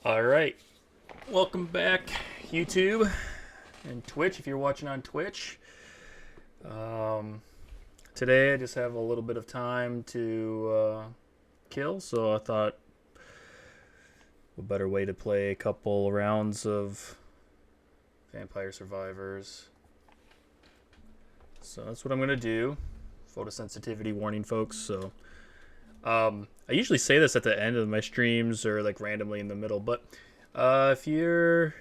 All right, welcome back, YouTube and Twitch. If you're watching on Twitch, um, today I just have a little bit of time to kill, so I thought a better way to play a couple rounds of Vampire Survivors. So that's what I'm gonna do. Photosensitivity warning, folks. So I usually say this at the end of my streams or like randomly in the middle, but if you're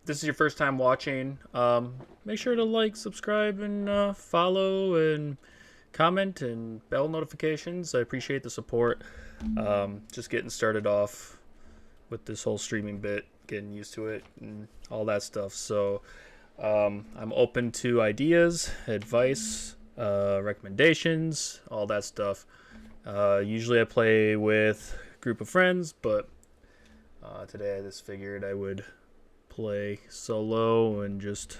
this is your first time watching, make sure to like, subscribe, and follow and comment and bell notifications. I appreciate the support. Just getting started off with this whole streaming bit, getting used to it and all that stuff. So I'm open to ideas, advice, recommendations, all that stuff. Usually I play with a group of friends, but today I just figured I would play solo and just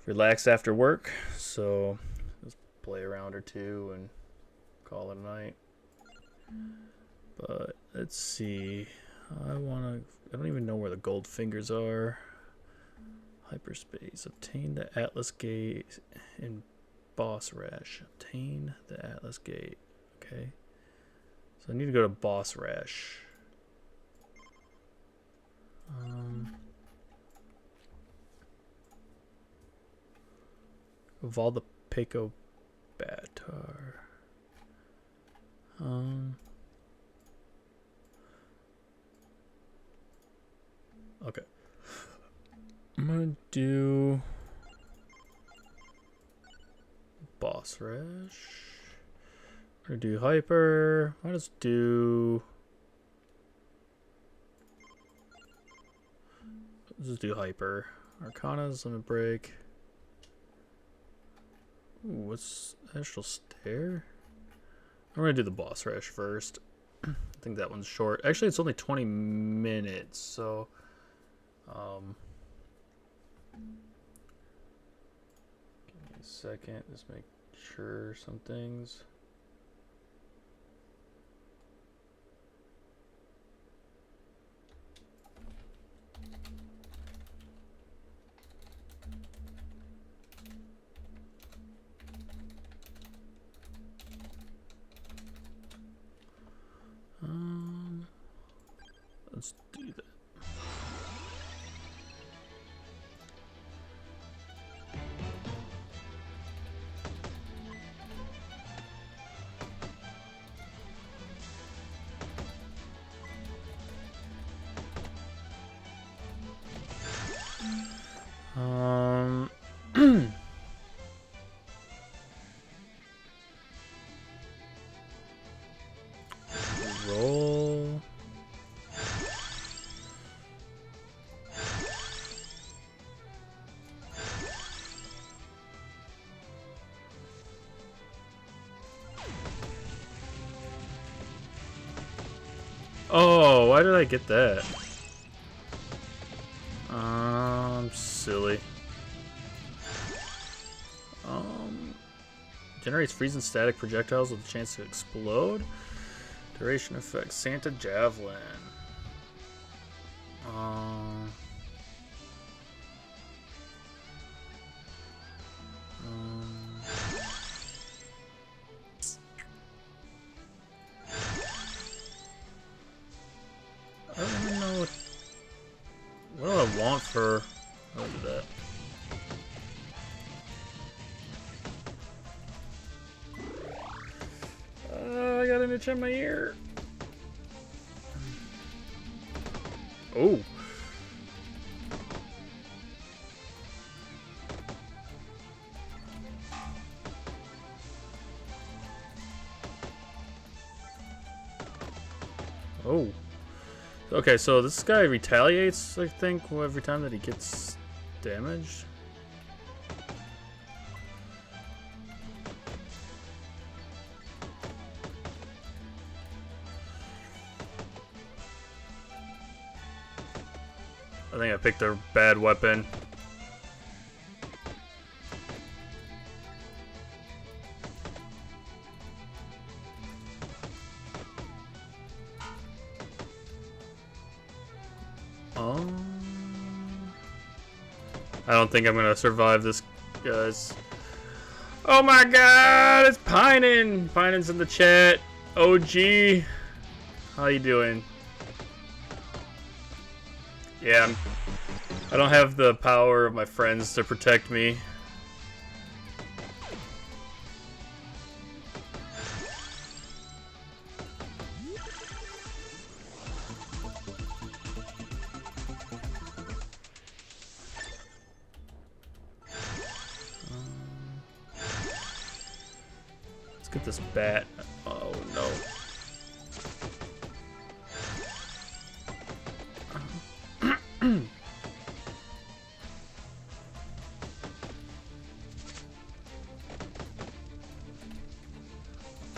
relax after work. So just play a round or two and call it a night. But let's see. I don't even know where the gold fingers are. Hyperspace. Obtain the Atlas Gate in Boss Rash. Obtain the Atlas Gate. Okay. So I need to go to Boss Rash. Evolve the Paco Batar. Okay. I'm gonna do Boss Rush. I'm gonna do Hyper. I'll just do. Let's just do Hyper. Arcana's Limit Break. Ooh, what's Astral Stare? I'm gonna do the Boss Rush first. I think that one's short. Actually, it's only 20 minutes, so. Give me a second, just make sure some things. Let's do that. Roll. Oh, why did I get that? I'm silly. Generates freezing static projectiles with a chance to explode. Duration effect, Santa Javelin. I don't even know what do I want for. I'll do that. I got an itch in my ear. Oh. Oh. Okay, so this guy retaliates, I think, every time that he gets damaged. I think I picked a bad weapon. I don't think I'm gonna survive this, guys. Oh my god, it's Pinen! Pinen's in the chat. OG. How you doing? Yeah, I don't have the power of my friends to protect me. Let's get this bat. Oh no.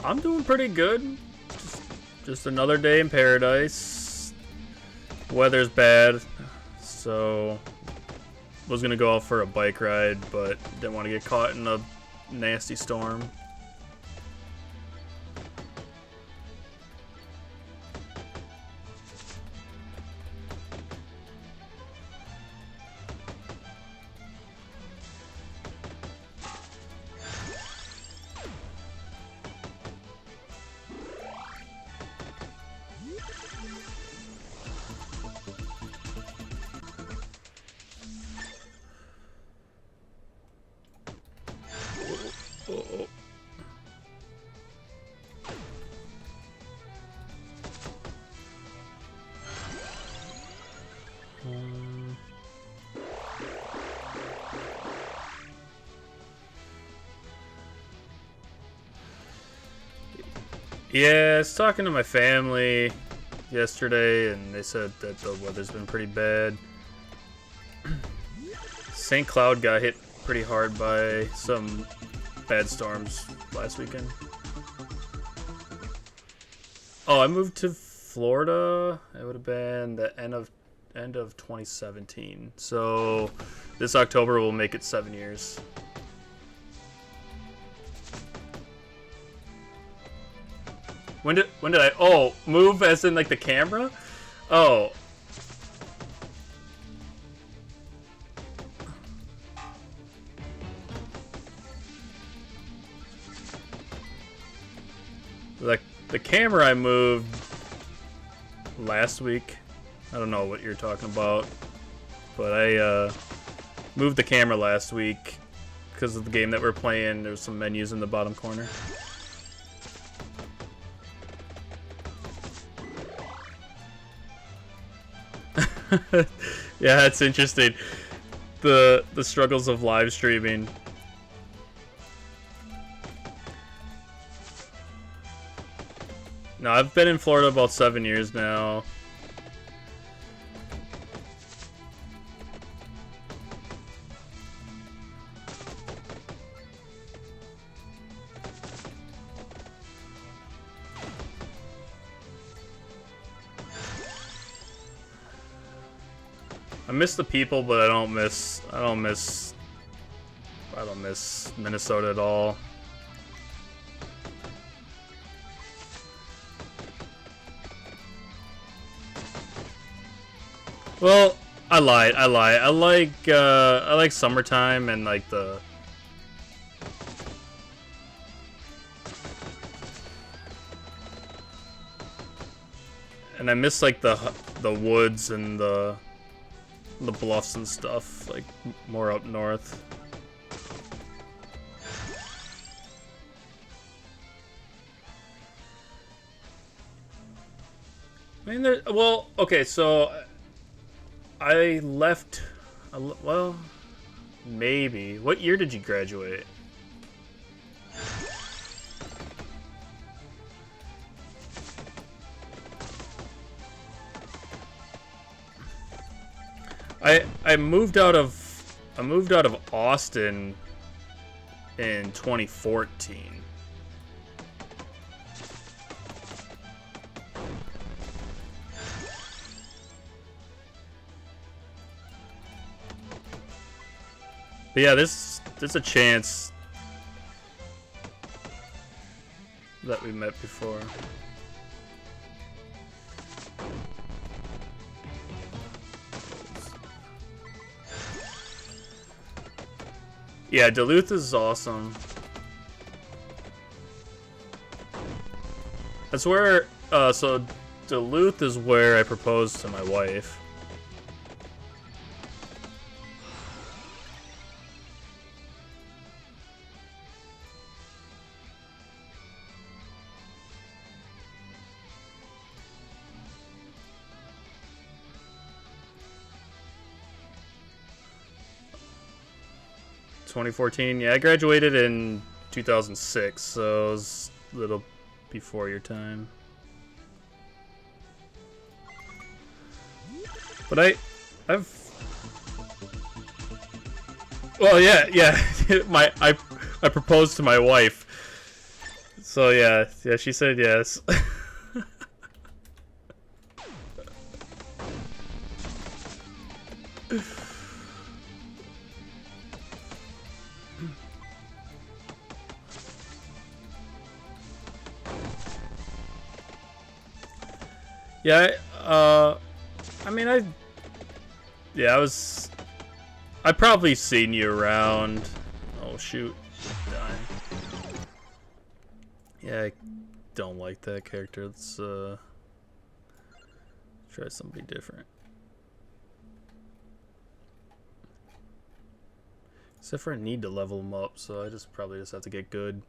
I'm doing pretty good. Just another day in paradise. Weather's bad, so was gonna go out for a bike ride, but didn't want to get caught in a nasty storm. Oh. Yeah, I was talking to my family yesterday, and they said that the weather's been pretty bad. St. Cloud got hit pretty hard by some bad storms last weekend. Oh, I moved to Florida. It would have been the end of 2017. So this October will make it 7 years. When did I move as in like the camera? Oh. Like the camera I moved last week. I don't know what you're talking about, but I moved the camera last week because of the game that we're playing. There's some menus in the bottom corner. Yeah, it's interesting. The struggles of live streaming. No, I've been in Florida about 7 years now. I miss the people, but I don't miss Minnesota at all. Well, I lied. I like summertime and like the I miss like the woods and the bluffs and stuff, like more up north. I mean, well, okay, so I left, well, maybe. What year did you graduate? I moved out of Austin in 2014. But yeah, there's a chance that we met before. Yeah, Duluth is awesome. That's where, so Duluth is where I proposed to my wife. (2014), yeah, I graduated in 2006, so it was a little before your time. But I've well, yeah. I proposed to my wife. So yeah, she said yes. Yeah, I mean, I probably seen you around. Oh shoot, dying. Yeah, I don't like that character. Let's try somebody different. Except for I need to level him up, so I probably just have to get good.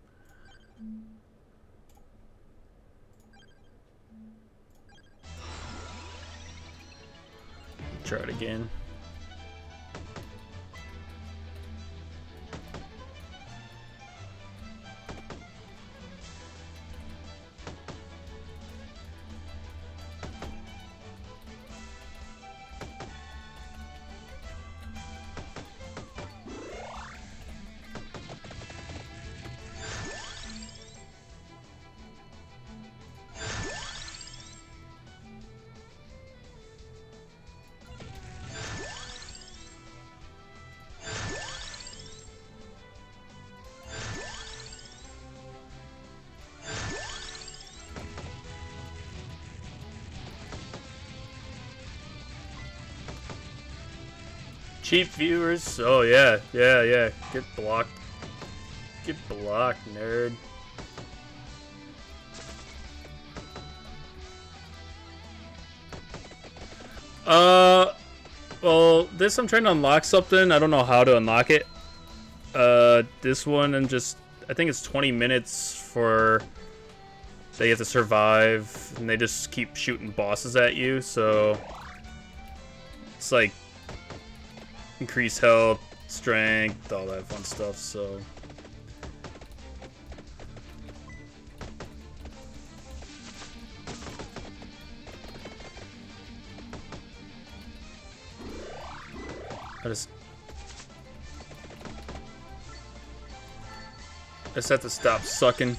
Try it again. Cheap viewers. Oh yeah. Get blocked. Get blocked, nerd. Well, this I'm trying to unlock something. I don't know how to unlock it. This one I think it's 20 minutes for they have to survive, and they just keep shooting bosses at you. So it's like increase health, strength, all that fun stuff. So I just have to stop sucking.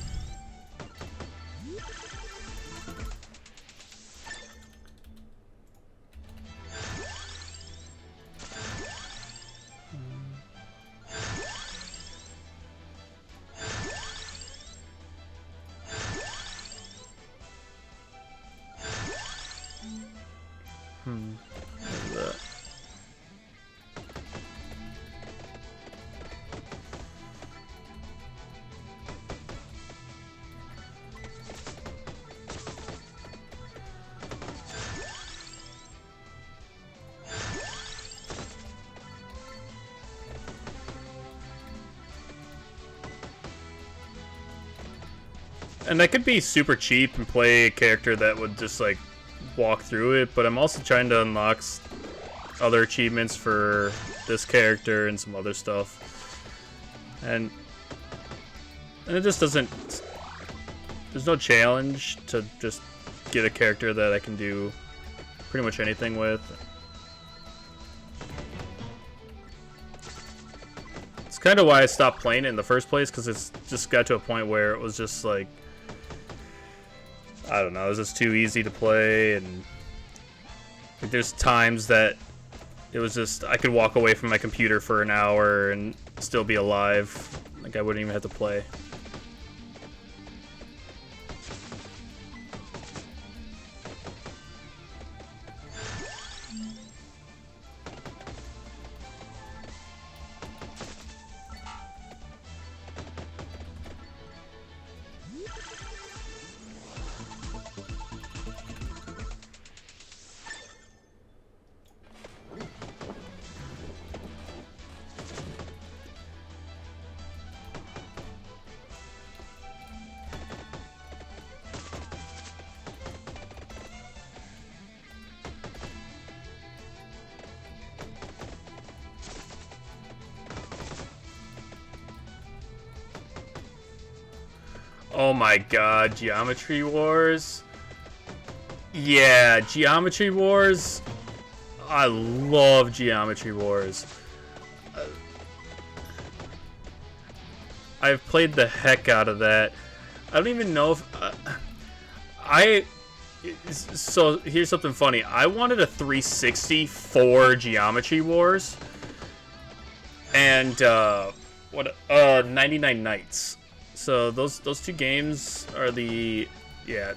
And I could be super cheap and play a character that would just like walk through it, but I'm also trying to unlock other achievements for this character and some other stuff. And it just doesn't... There's no challenge to just get a character that I can do pretty much anything with. It's kind of why I stopped playing it in the first place, because it's just got to a point where it was just like... I don't know, it was just too easy to play, and like, there's times that it was just, I could walk away from my computer for an hour and still be alive. Like, I wouldn't even have to play. Oh my god, Geometry Wars. Yeah, Geometry Wars. I love Geometry Wars. I've played the heck out of that. I don't even know if... So, here's something funny. I wanted a 360 for Geometry Wars. And, 99 Nights. So, those two games are the... Yeah.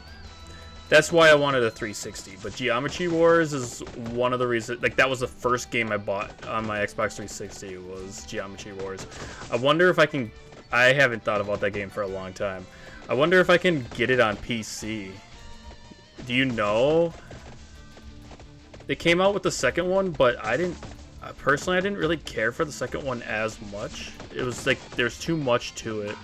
That's why I wanted a 360. But Geometry Wars is one of the reasons... Like, that was the first game I bought on my Xbox 360 was Geometry Wars. I wonder if I can... I haven't thought about that game for a long time. I wonder if I can get it on PC. Do you know? They came out with the second one, but I didn't... Personally, I didn't really care for the second one as much. It was like, there's too much to it.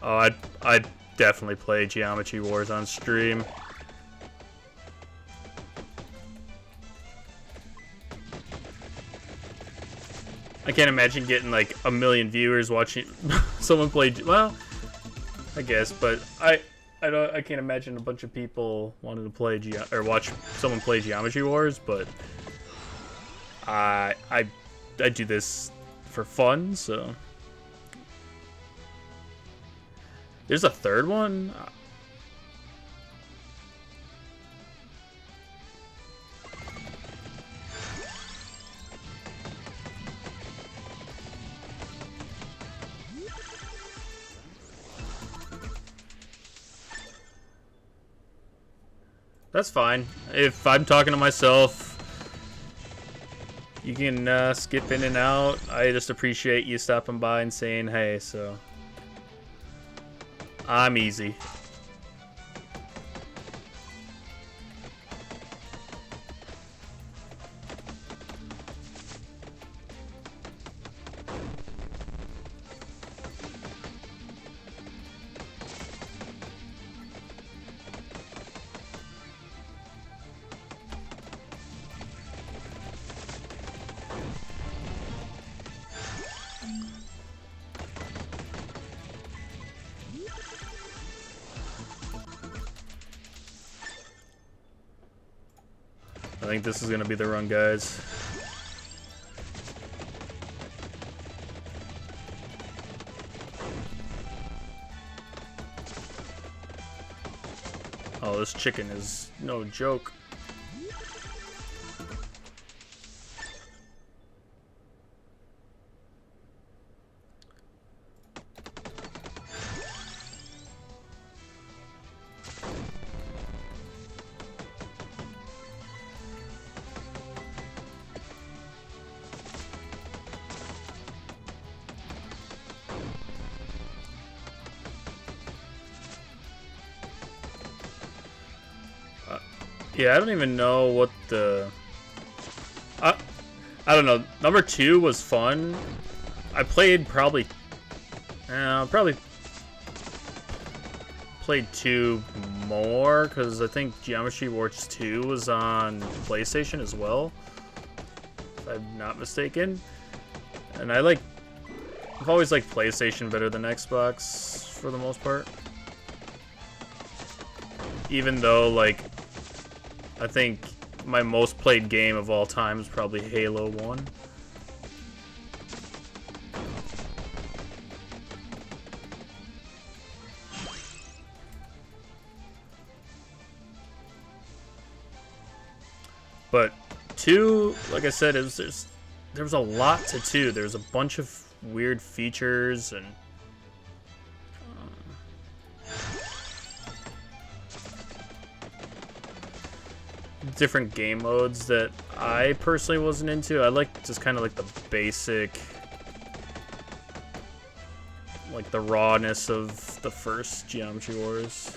Oh, I'd definitely play Geometry Wars on stream. I can't imagine getting like 1 million viewers watching someone play. Well, I guess, but I can't imagine a bunch of people wanting to play or watch someone play Geometry Wars. But I do this for fun, so. There's a third one? That's fine. If I'm talking to myself, you can skip in and out. I just appreciate you stopping by and saying hey, so... I'm easy. I think this is gonna be the run, guys. Oh, this chicken is no joke. Yeah, I don't even know what the... I don't know. Number 2 was fun. I played probably played 2 more, because I think Geometry Wars 2 was on PlayStation as well, if I'm not mistaken. And I've always liked PlayStation better than Xbox for the most part. Even though, like, I think my most played game of all time is probably Halo 1. But 2, like I said, there was a lot to 2. There's a bunch of weird features and different game modes that I personally wasn't into. I like just kind of like the basic, like the rawness of the first Geometry Wars.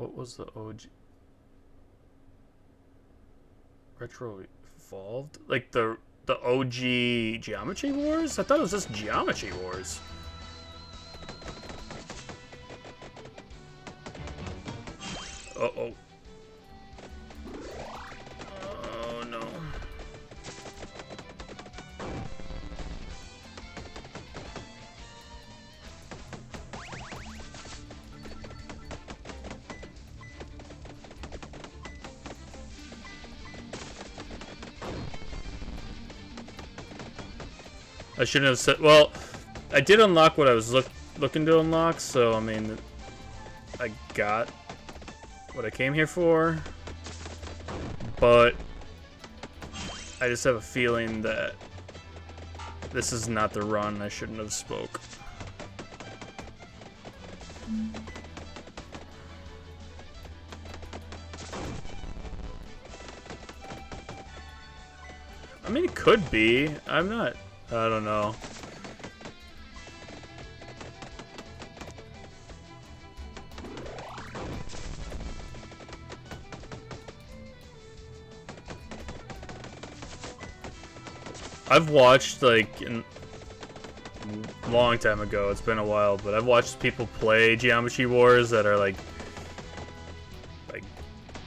What was the OG? Retro Evolved? Like the OG Geometry Wars? I thought it was just Geometry Wars. Uh-oh. Oh, no. I shouldn't have said... Well, I did unlock what I was looking to unlock, so, I mean, I got what I came here for. But I just have a feeling that this is not the run. I shouldn't have spoke. I mean, it could be. I'm not... I don't know. I've watched, like, a long time ago, it's been a while, but I've watched people play Geometry Wars that are, like,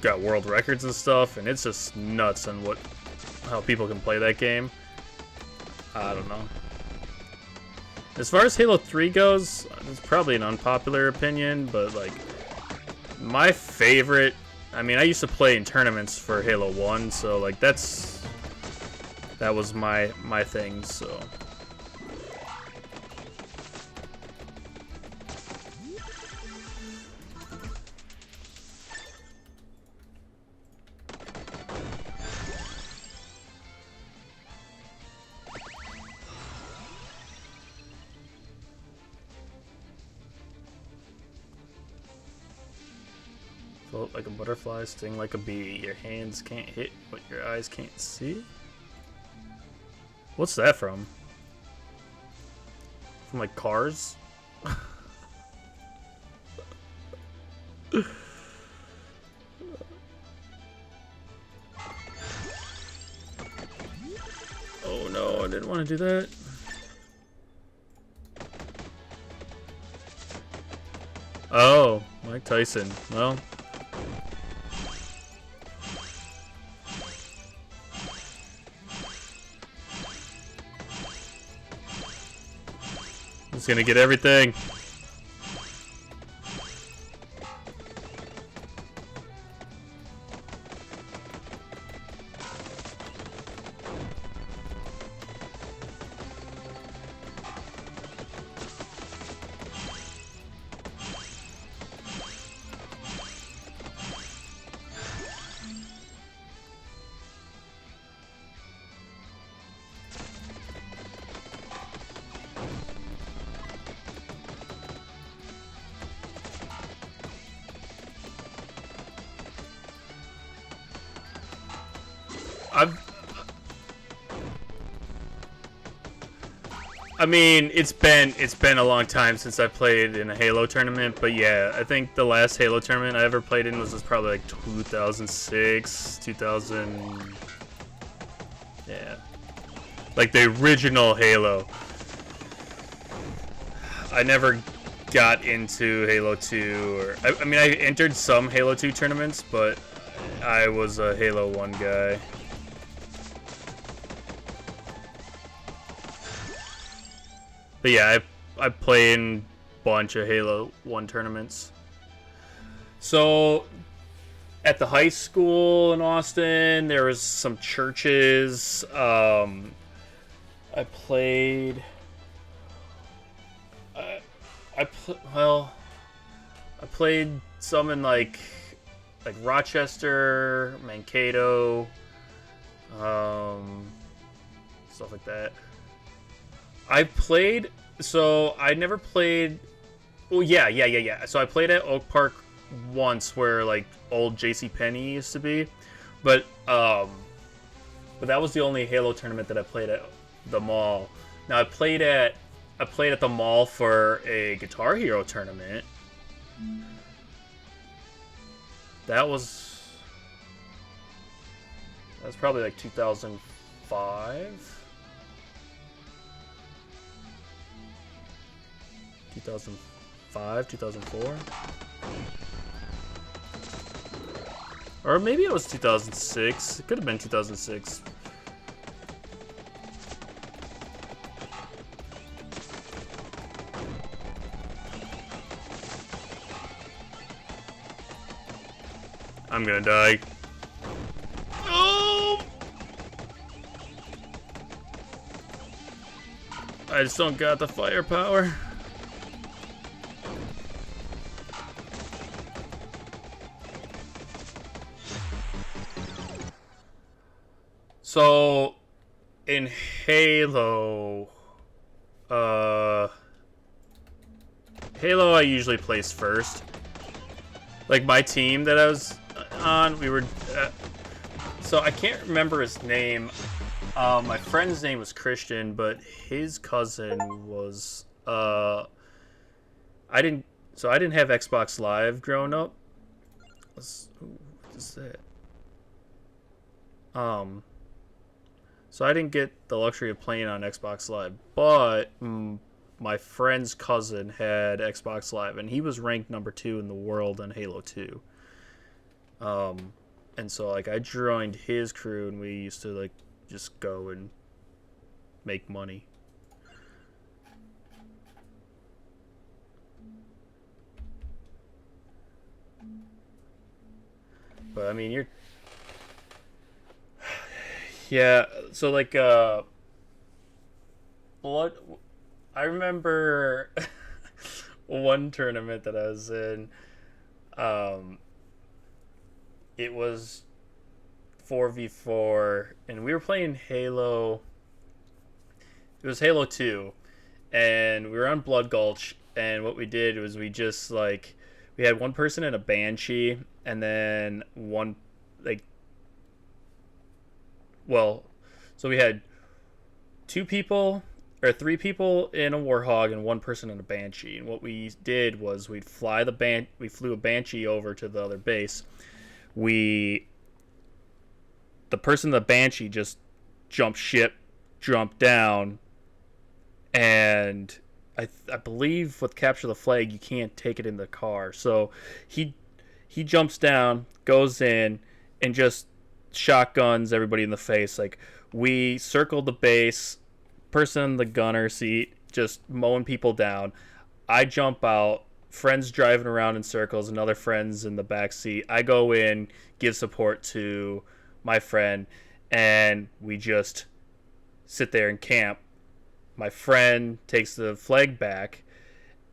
got world records and stuff, and it's just nuts on how people can play that game. I don't know. As far as Halo 3 goes, it's probably an unpopular opinion, but, like, my favorite... I mean, I used to play in tournaments for Halo 1, so, like, that was my thing, so... Float like a butterfly, sting like a bee. Your hands can't hit what your eyes can't see. What's that from? From, like, Cars? Oh no, I didn't want to do that. Oh, Mike Tyson. Well... He's gonna get everything. I mean, it's been a long time since I played in a Halo tournament, but yeah, I think the last Halo tournament I ever played in was probably like 2006, 2000. Yeah, like the original Halo. I never got into Halo 2, or I mean, I entered some Halo 2 tournaments, but I was a Halo 1 guy. But yeah, I play in a bunch of Halo 1 tournaments. So, at the high school in Austin, there was some churches. I played... I played some in like Rochester, Mankato, stuff like that. I played, so I never played, well, yeah. So I played at Oak Park once where, like, old JCPenney used to be, but that was the only Halo tournament that I played at the mall. Now, I played at the mall for a Guitar Hero tournament. That was probably like 2005. 2005, 2004. Or maybe it was 2006. It could have been 2006. I'm gonna die. Oh! I just don't got the firepower. So, in Halo, Halo I usually place first. Like my team that I was on, we were, so I can't remember his name. My friend's name was Christian, but his cousin was, I didn't have Xbox Live growing up. What is that? So I didn't get the luxury of playing on Xbox Live, but my friend's cousin had Xbox Live, and he was ranked number 2 in the world on Halo 2. And so like I joined his crew, and we used to like just go and make money. But I mean, you're yeah, so like what I remember one tournament that I was in, it was 4v4, and we were playing Halo. It was Halo 2, and we were on Blood Gulch, and what we did was we just like we had one person in a Banshee, and then one like so we had 2 people or 3 people in a Warhog and 1 person in a Banshee. And what we did was we flew a Banshee over to the other base. The person in the Banshee just jumped ship, jumped down, and I believe with Capture the Flag you can't take it in the car. So he jumps down, goes in, and just shotguns everybody in the face. Like, we circled the base, person in the gunner seat just mowing people down. I jump out, friends driving around in circles, and other friends in the back seat. I go in, give support to my friend, and we just sit there and camp. My friend takes the flag back,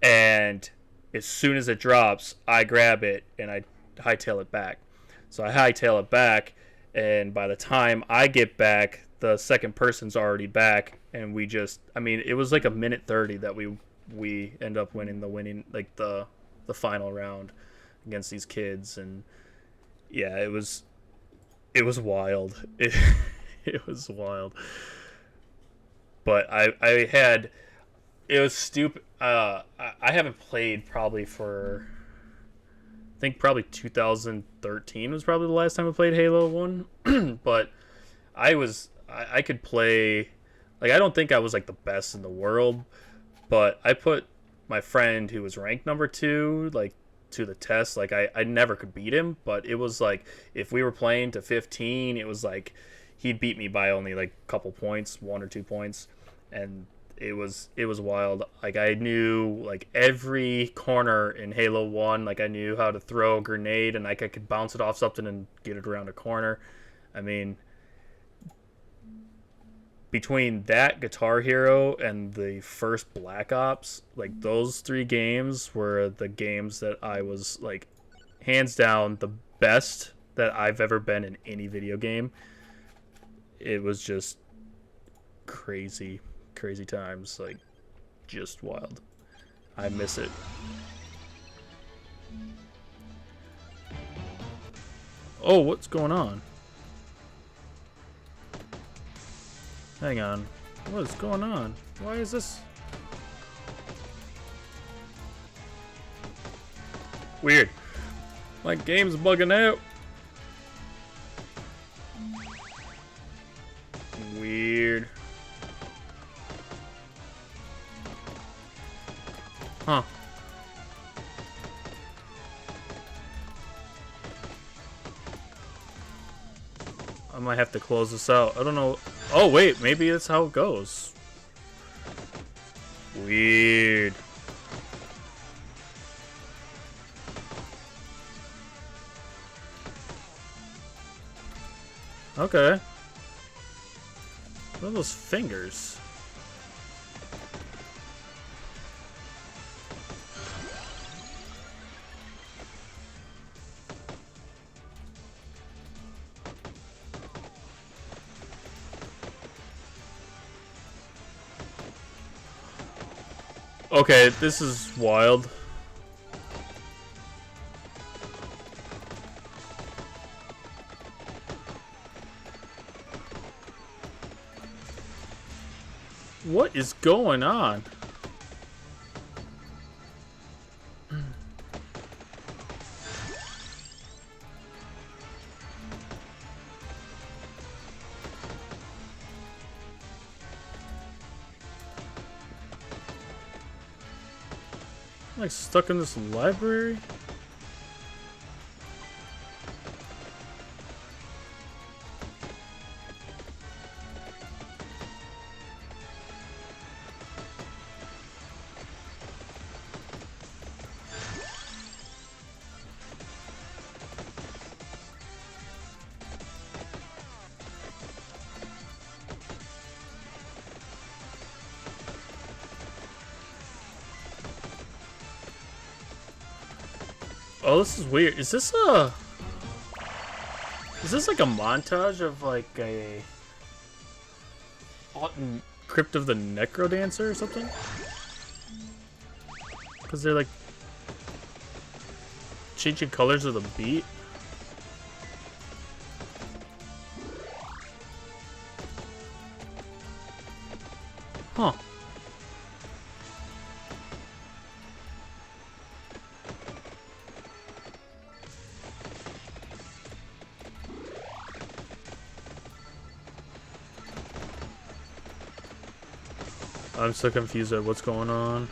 and as soon as it drops, I grab it and I hightail it back. So I hightail it back, and by the time I get back, the second person's already back, and we just, I mean, it was like a minute 30 that we end up winning the final round against these kids. And yeah, it was wild. It was wild. But it was stupid. I haven't played probably for, I think probably 2013 was probably the last time I played Halo 1. But I could play, like, I don't think I was like the best in the world, but I put my friend who was ranked number 2 like to the test. Like, I never could beat him, but it was like if we were playing to 15, it was like he'd beat me by only like a couple points, 1 or 2 points, and it was wild. Like, I knew like every corner in Halo 1. Like, I knew how to throw a grenade, and like I could bounce it off something and get it around a corner. I mean, between that, Guitar Hero, and the first Black Ops, like, those 3 games were the games that I was like hands down the best that I've ever been in any video game. It was just crazy times, like, just wild. I miss it. Oh, what's going on? Hang on. What is going on? Why is this? Weird. My game's bugging out. Weird. Huh. I might have to close this out. I don't know. Oh, wait. Maybe that's how it goes. Weird. Okay. What are those fingers? Okay, this is wild. What is going on? I'm like stuck in this library? Oh, this is weird. Is this like a montage of like a Crypt of the Necrodancer or something? Because they're like changing colors of the beat. Huh. I'm so confused at what's going on.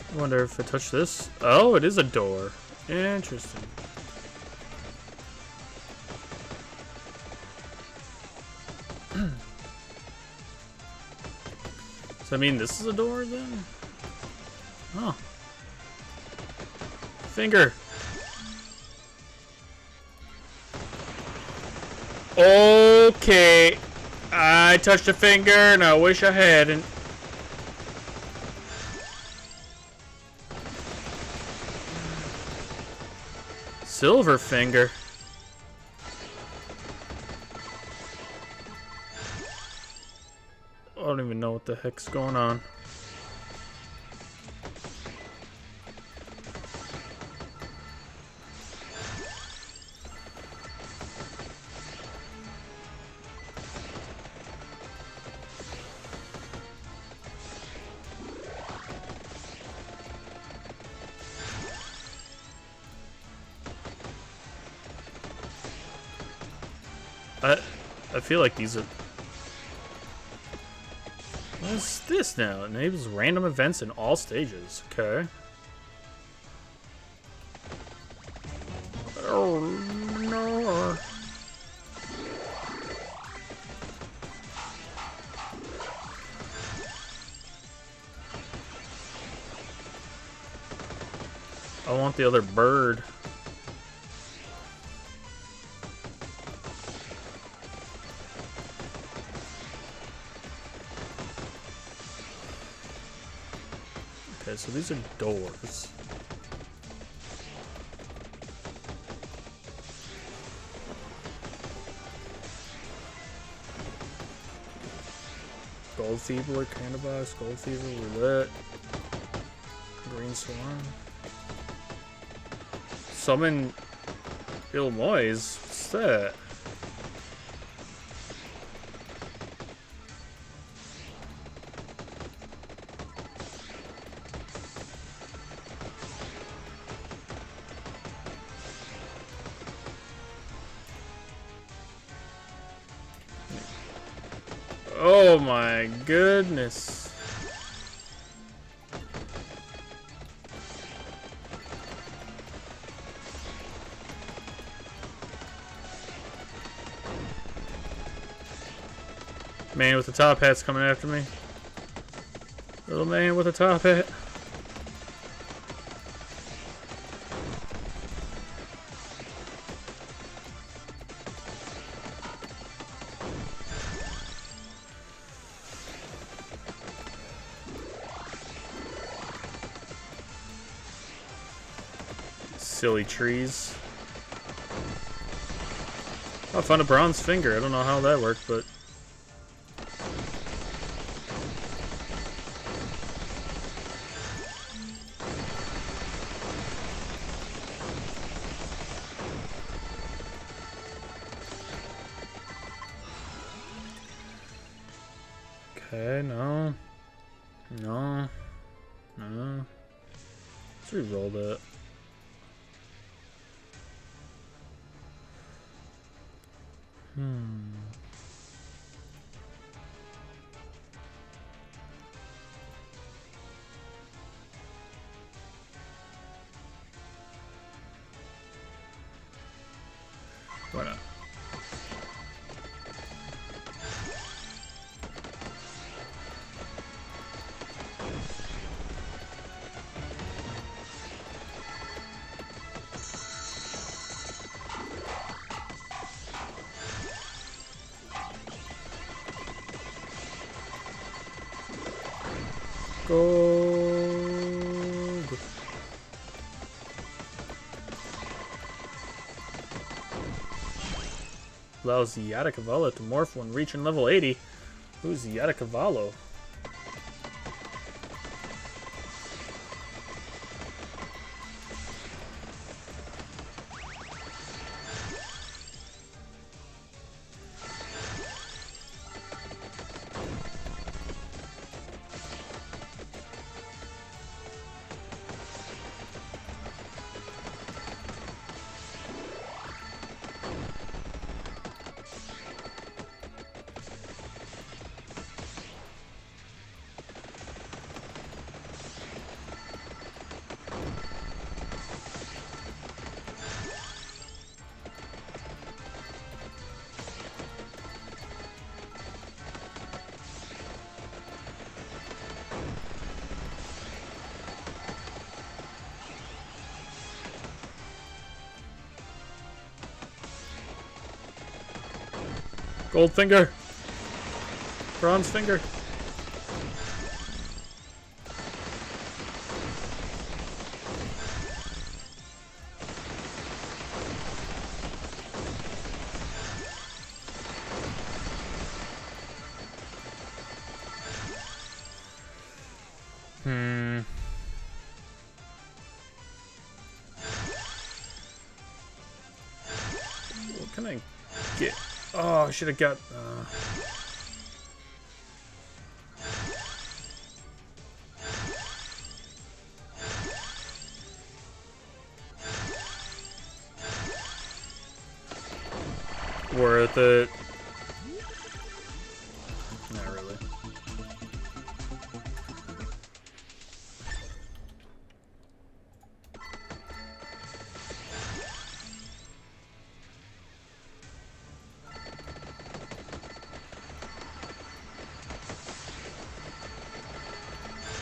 I wonder if I touch this. Oh, it is a door. Interesting. So I mean, this is a door then? Oh. Finger. Okay. I touched a finger and I wish I hadn't. Silver finger. I don't even know what the heck's going on. I feel like these are... What's this now? It enables random events in all stages. Okay. Oh no. I want the other bird. Okay, so these are doors. Gold Fever, Candabox, Gold Fever, Roulette, Green Swarm. Summon Illinois? What's that? Oh my goodness. Man with the top hat's coming after me. Little man with a top hat. Silly trees. Oh, I found a bronze finger. I don't know how that worked, but... Okay, no. No. No. Let's re-roll that. Why not? Gold. Allows Yatacavallo to morph when reaching level 80. Who's Yatacavallo? Gold finger. Bronze finger. What can I get? Oh, I should have got... Worth it. Not really.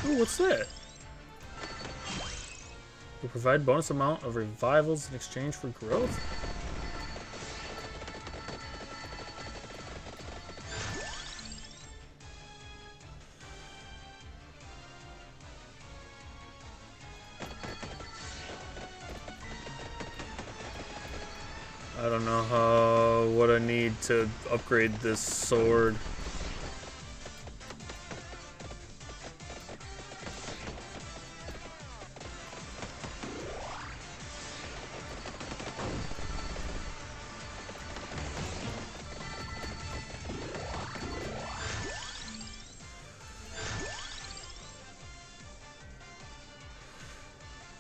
Ooh, what's that? We provide bonus amount of revivals in exchange for growth? I don't know what I need to upgrade this sword.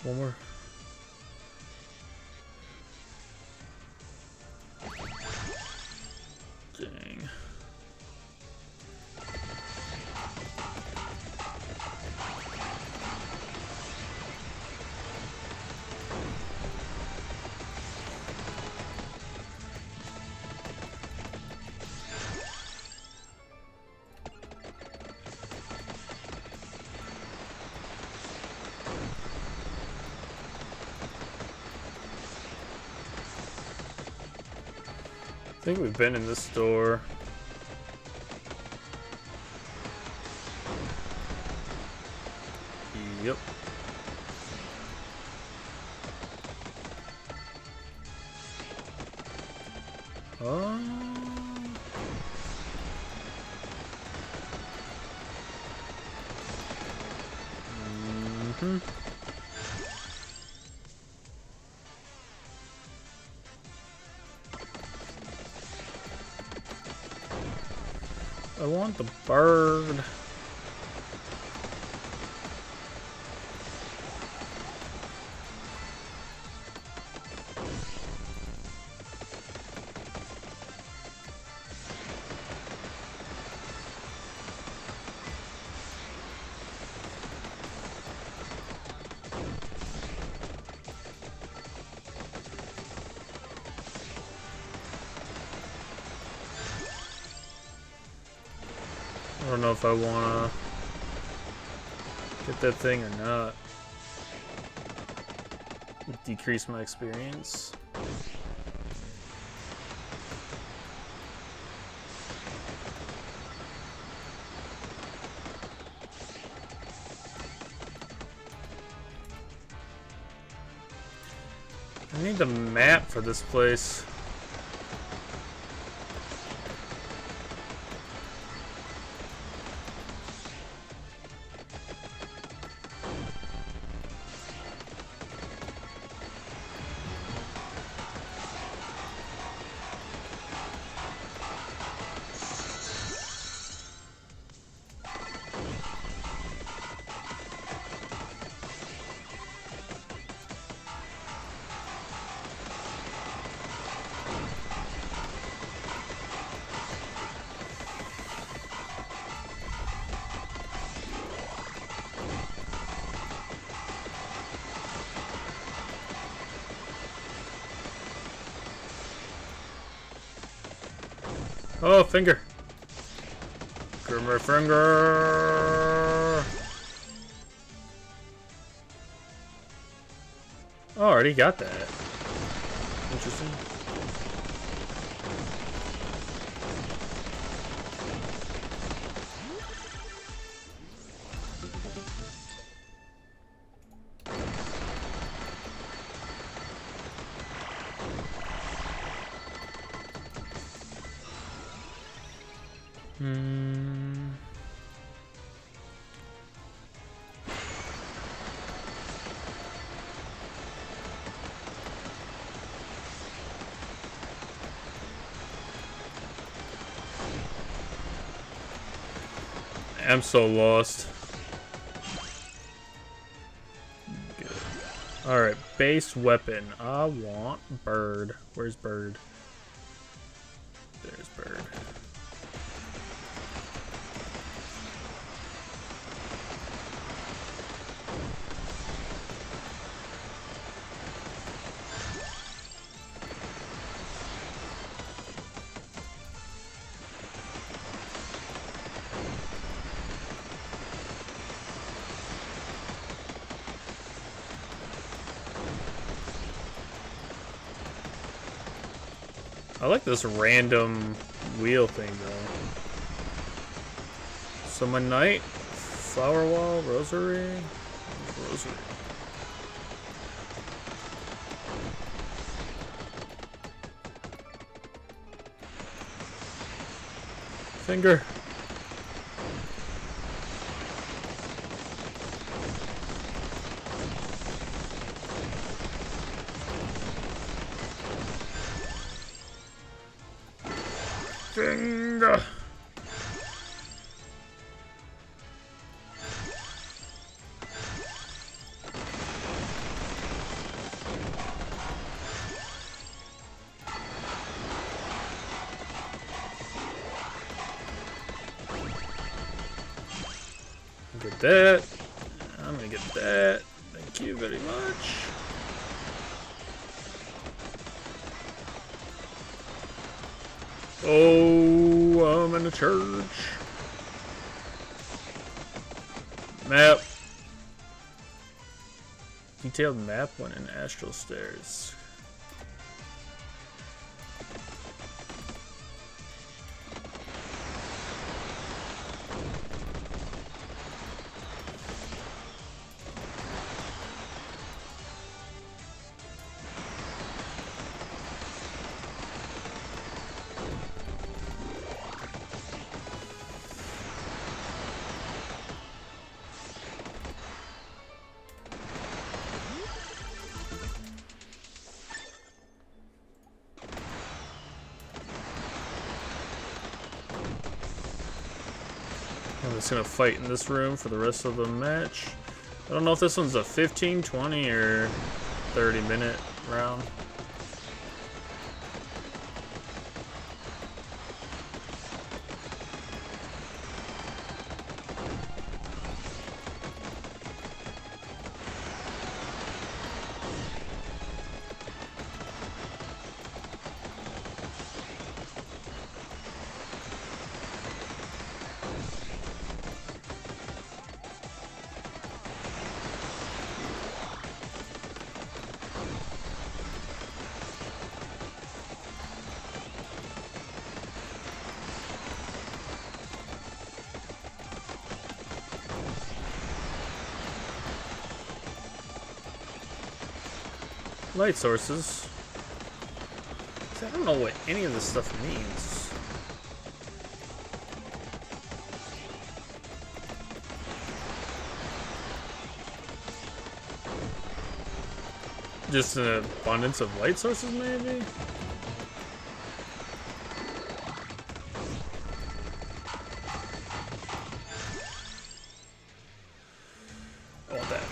One more. Dang. I think we've been in this store. Yep. I want the bird. I don't know if I wanna get that thing or not. Decrease my experience. I need the map for this place. Oh, finger. Grimmer finger. Oh, already got that. Interesting. I'm so lost. Good. Alright, base weapon. I want bird. Where's bird? There's bird. I like this random wheel thing though. Summon Knight, Flower Wall, Rosary, Rosary. Finger. Finger. Get that. I'm gonna get that. Thank you very much. Oh, I'm in the church. Map. Detailed map when in astral stairs. I'm just gonna fight in this room for the rest of the match. I don't know if this one's a 15, 20, or 30-minute round. Light sources. I don't know what any of this stuff means. Just an abundance of light sources, maybe? I want that.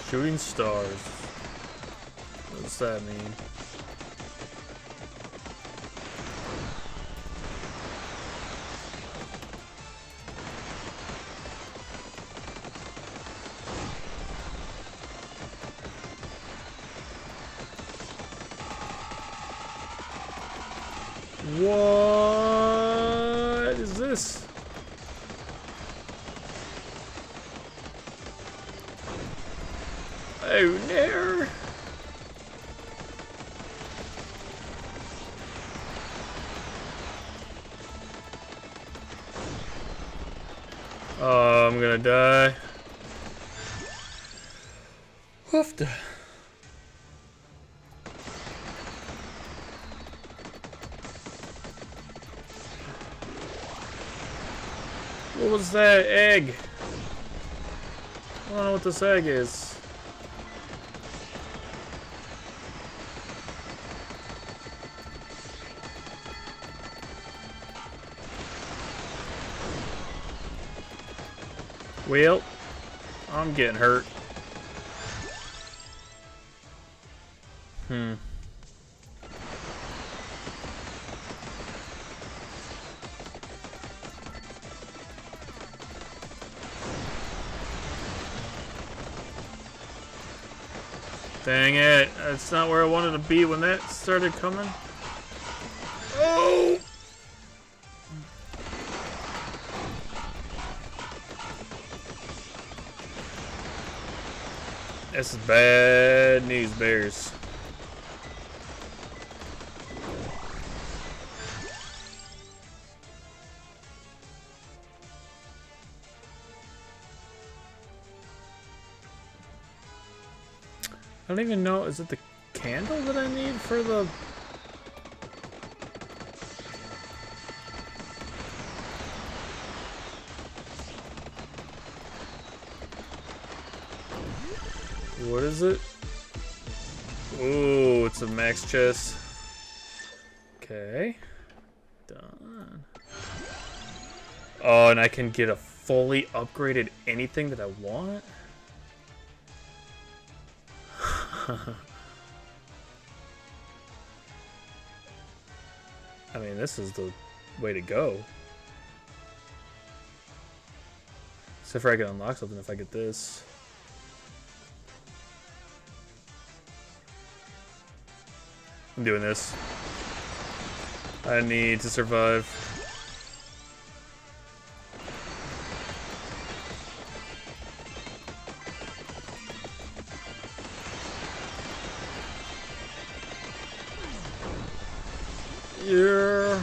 Shooting stars. What does that mean? What is this? Oh no! Oh, I'm gonna die. Hoofda. What was that egg? I don't know what this egg is. Well, I'm getting hurt. Dang it. That's not where I wanted to be when that started coming. Oh! This is bad news, Bears. I don't even know, is it the candle that I need for the... What is it? Ooh, it's a max chest. Okay. Done. Oh, and I can get a fully upgraded anything that I want? I mean, this is the way to go. Except for I can unlock something if I get this. I'm doing this. I need to survive. Yeah.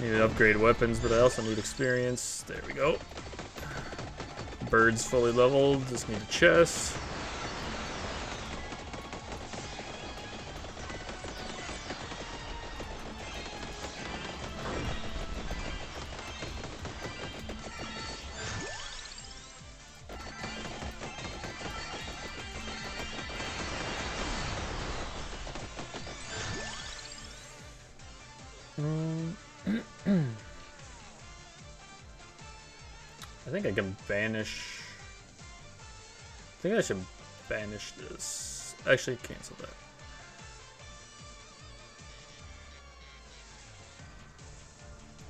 Need to upgrade weapons, but I also need experience. There we go. Bird's fully leveled. Just need a chest. I think I can banish. I think I should banish this. Actually, cancel that.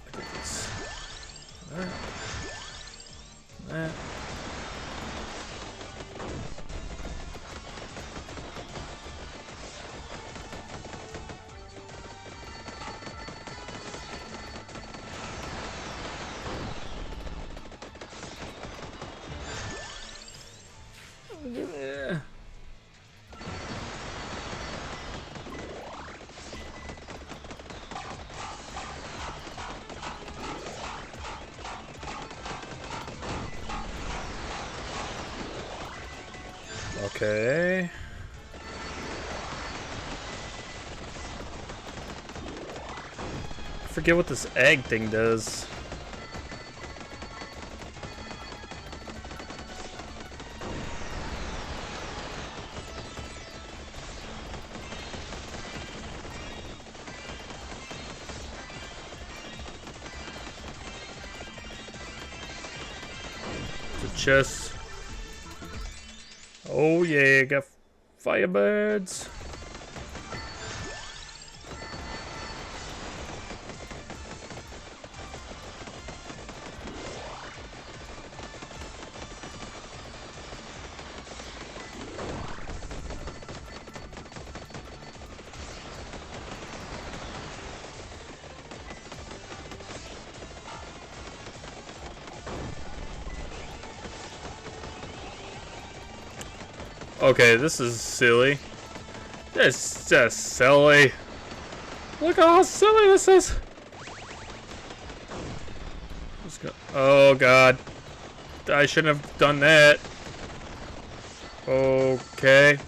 I get this. That. That. Yeah. Okay. I forget what this egg thing does. Chest. Oh yeah, got firebirds. Okay, this is silly. This is just silly. Look how silly this is. Let's go. Oh god. I shouldn't have done that. Okay.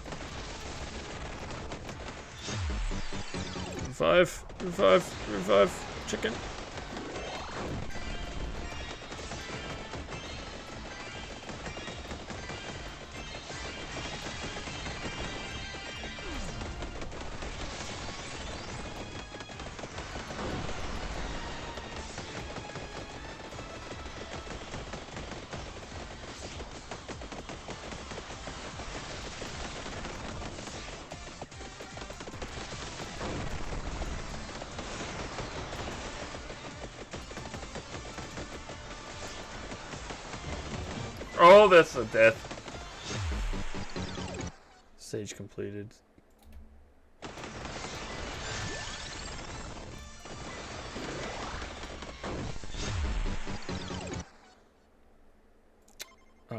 Revive, revive, revive, chicken. Oh, that's a death. Stage completed.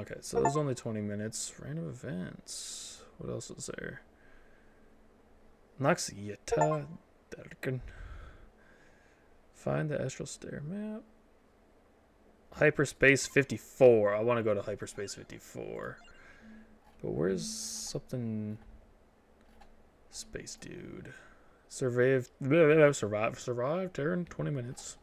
Okay, so there's only 20 minutes. Random events. What else is there? Noxieta. Find the astral stair map. Hyperspace 54. I want to go to Hyperspace 54. But where's something... Space dude. Survive turn 20 minutes.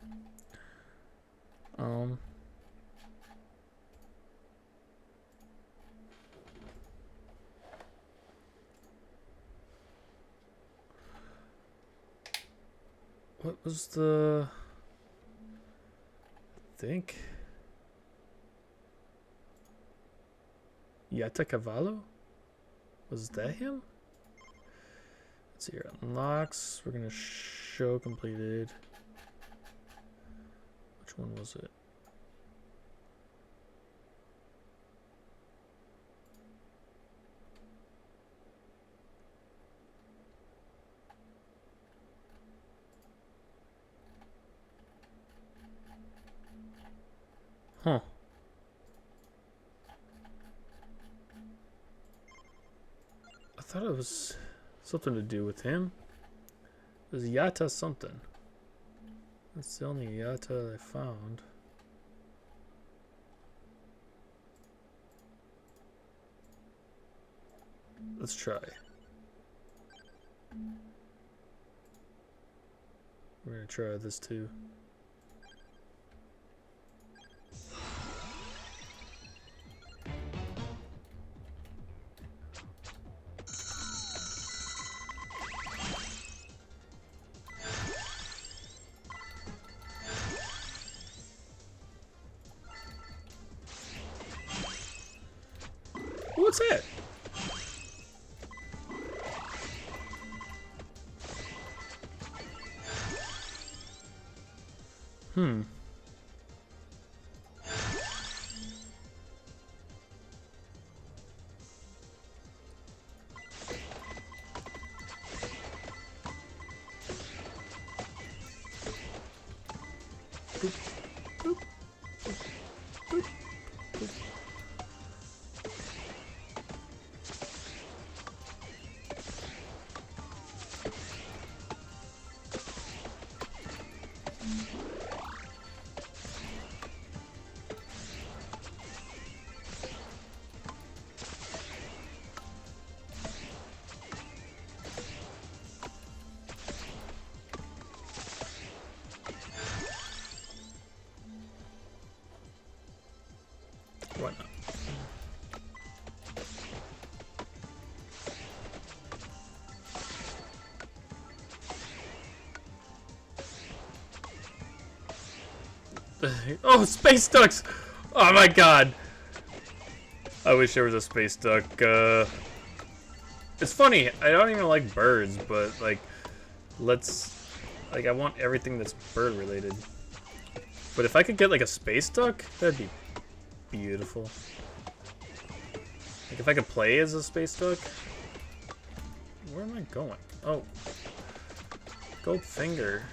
What was the... I think... Yata Cavallo? Was that him? Let's see here. Unlocks. We're gonna show completed. Which one was it? Huh. I thought it was something to do with him. It was Yata something. That's the only Yata I found. Let's try. We're gonna try this too. What's that? Boop, boop, boop, boop, boop. Why not? Oh, space ducks! Oh my god! I wish there was a space duck. It's funny, I don't even like birds, but like, I want everything that's bird related. But if I could get like a space duck, that'd be beautiful. Like if I could play as a space duck. Where am I going? Oh. Gold finger.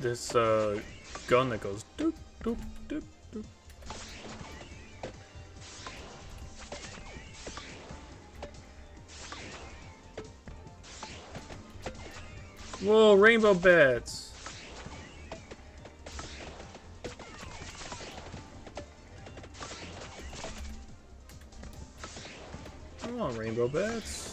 This gun that goes doop doop doop doop. Whoa, rainbow bats. on, rainbow bats.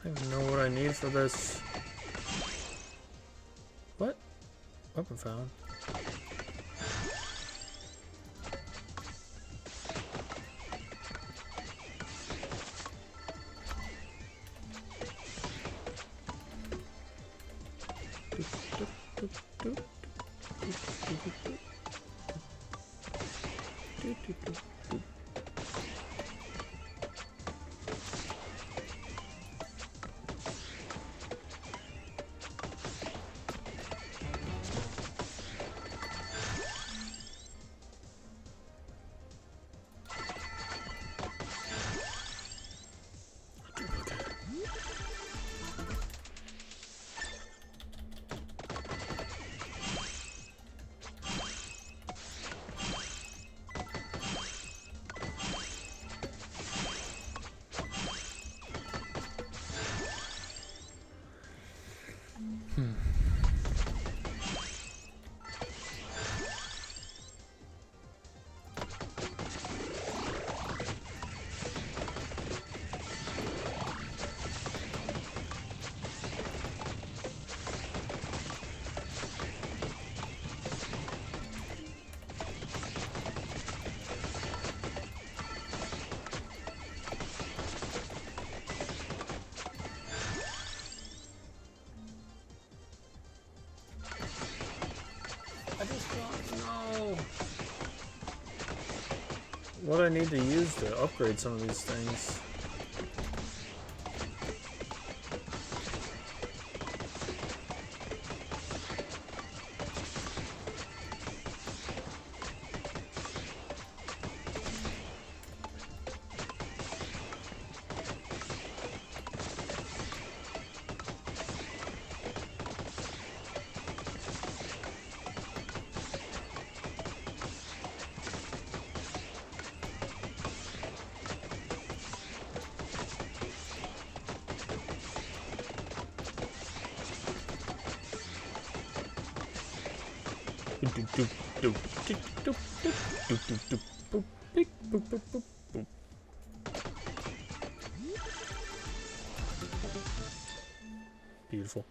I don't even know what I need for this. What? Weapon found. I just don't know what I need to use to upgrade some of these things. Beautiful.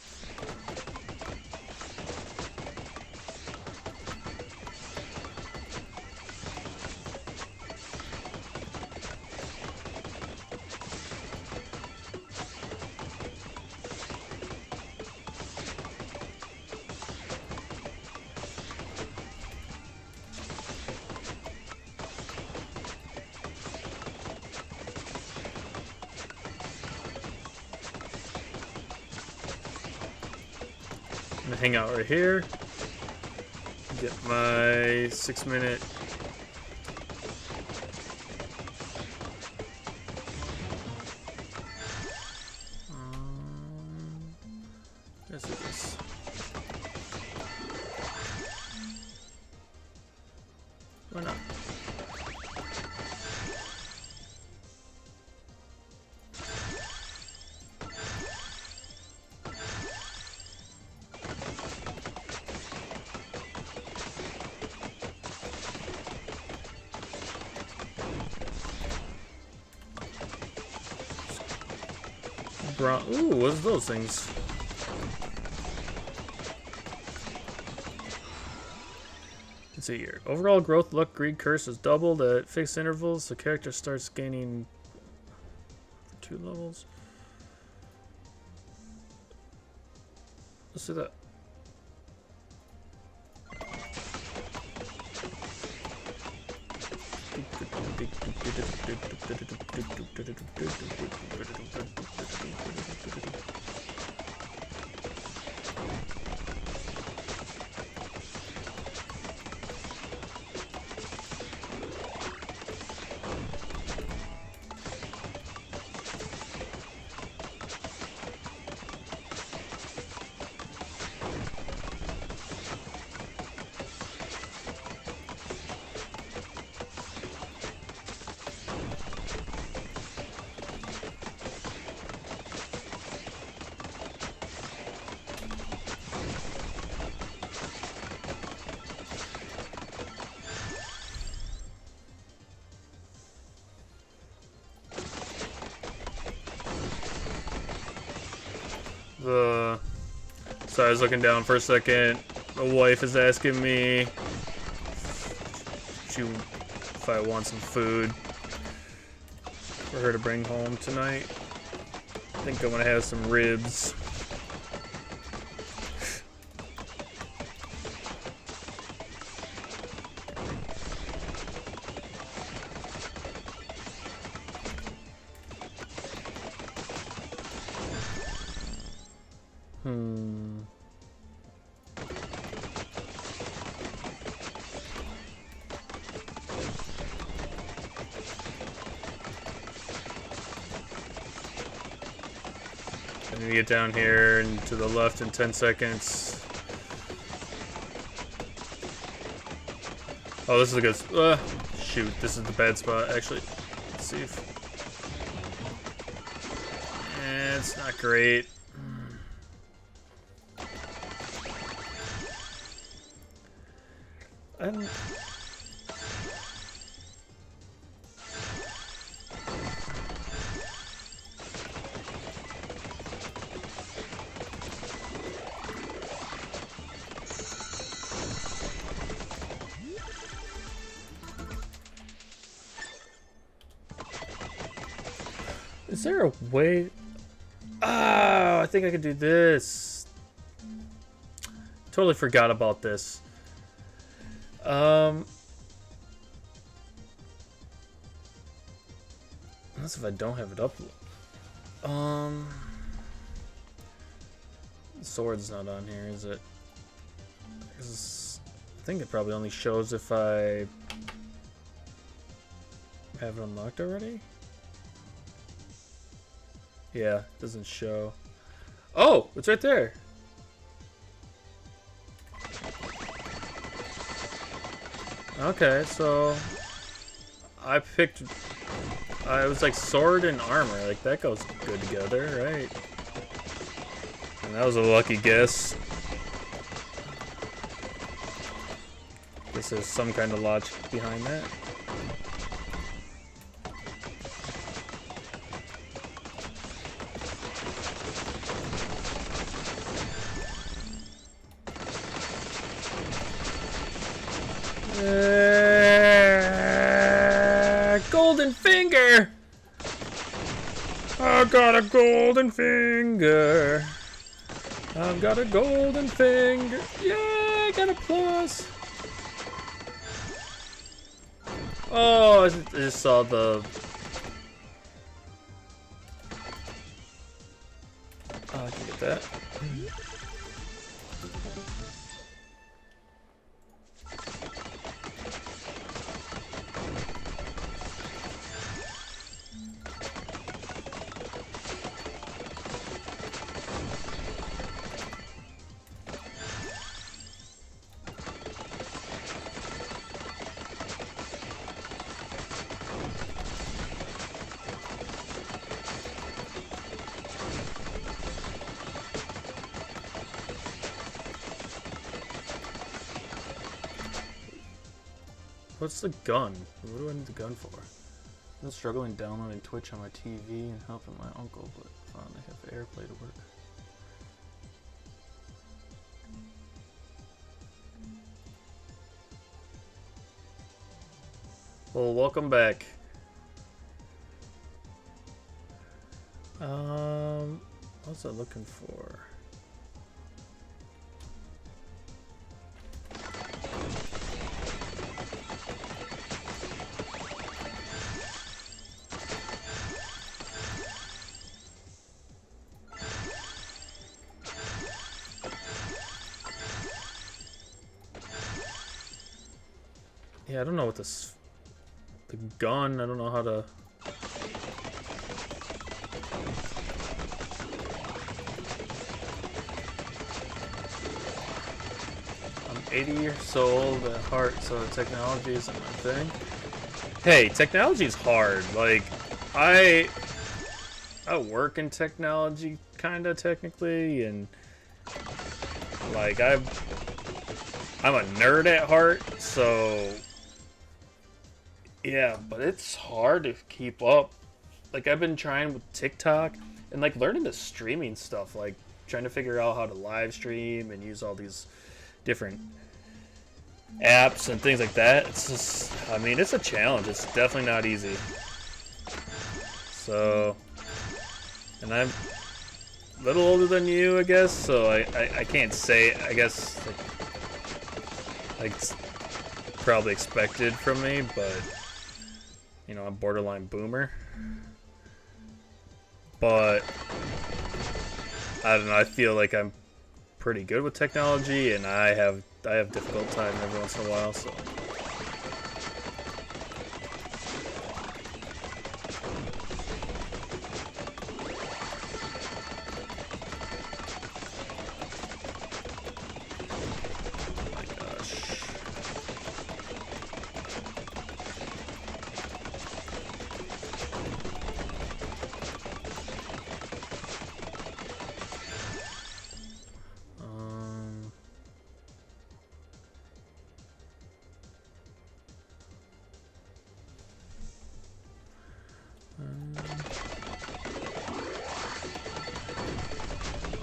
I'm gonna hang out right here. Get my 6-minute. Let's do this. Why not? Ooh, what's those things? Let's see here. Overall growth, luck, greed, curse is doubled at fixed intervals. The character starts gaining 2 levels. Let's do that. So I was looking down for a second. My wife is asking me if I want some food for her to bring home tonight. I think I'm gonna have some ribs. I'm gonna get down here and to the left in 10 seconds. Oh, this is a good. Shoot, this is the bad spot. Actually, let's see if. It's not great. Is there a way? Oh, I think I could do this. Totally forgot about this. Unless if I don't have it up. The sword's not on here, is it? I think it probably only shows if I have it unlocked already. Yeah, it doesn't show. Oh, it's right there. Okay, so I picked. I was like sword and armor. Like that goes good together, right? And that was a lucky guess. Guess there's some kind of logic behind that. Golden finger! I got a golden finger. I've got a golden finger. Yeah, I got a plus. Oh, I just saw the. Oh, I can get that. What's the gun? What do I need the gun for? I've been struggling downloading Twitch on my TV and helping my uncle, but finally have AirPlay to work. Well, welcome back. What's I looking for? Yeah, I don't know what this... The gun, I don't know how to... I'm 80 years old at heart, so technology isn't my thing. Hey, technology is hard. Like, I work in technology, kinda, technically, and... Like, I'm a nerd at heart, so... Yeah, but it's hard to keep up. Like, I've been trying with TikTok and like learning the streaming stuff, like trying to figure out how to live stream and use all these different apps and things like that. It's just, I mean, it's a challenge. It's definitely not easy. So, and I'm a little older than you, I guess, so I can't say, I guess, like it's probably expected from me, but, you know, I'm borderline boomer. But I don't know, I feel like I'm pretty good with technology, and I have difficult time every once in a while, so. Oh my gosh.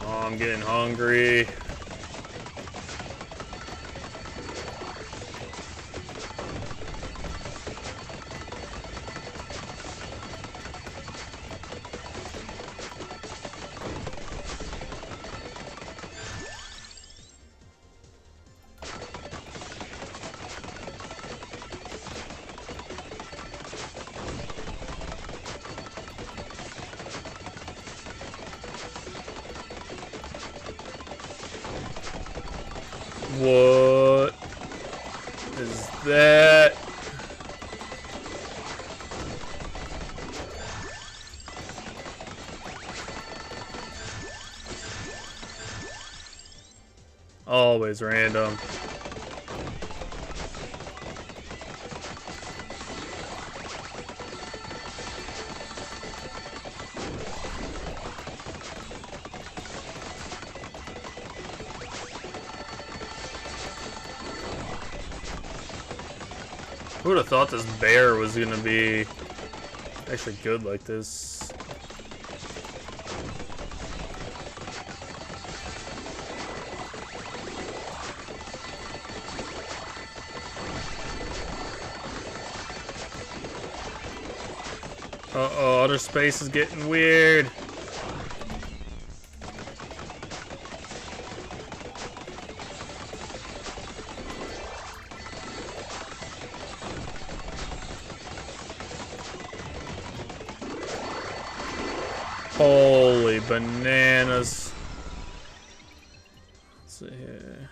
Oh, I'm getting hungry. What is that? Always random. Who would have thought this bear was gonna be actually good like this? Uh-oh, outer space is getting weird. Holy bananas. Let's see here.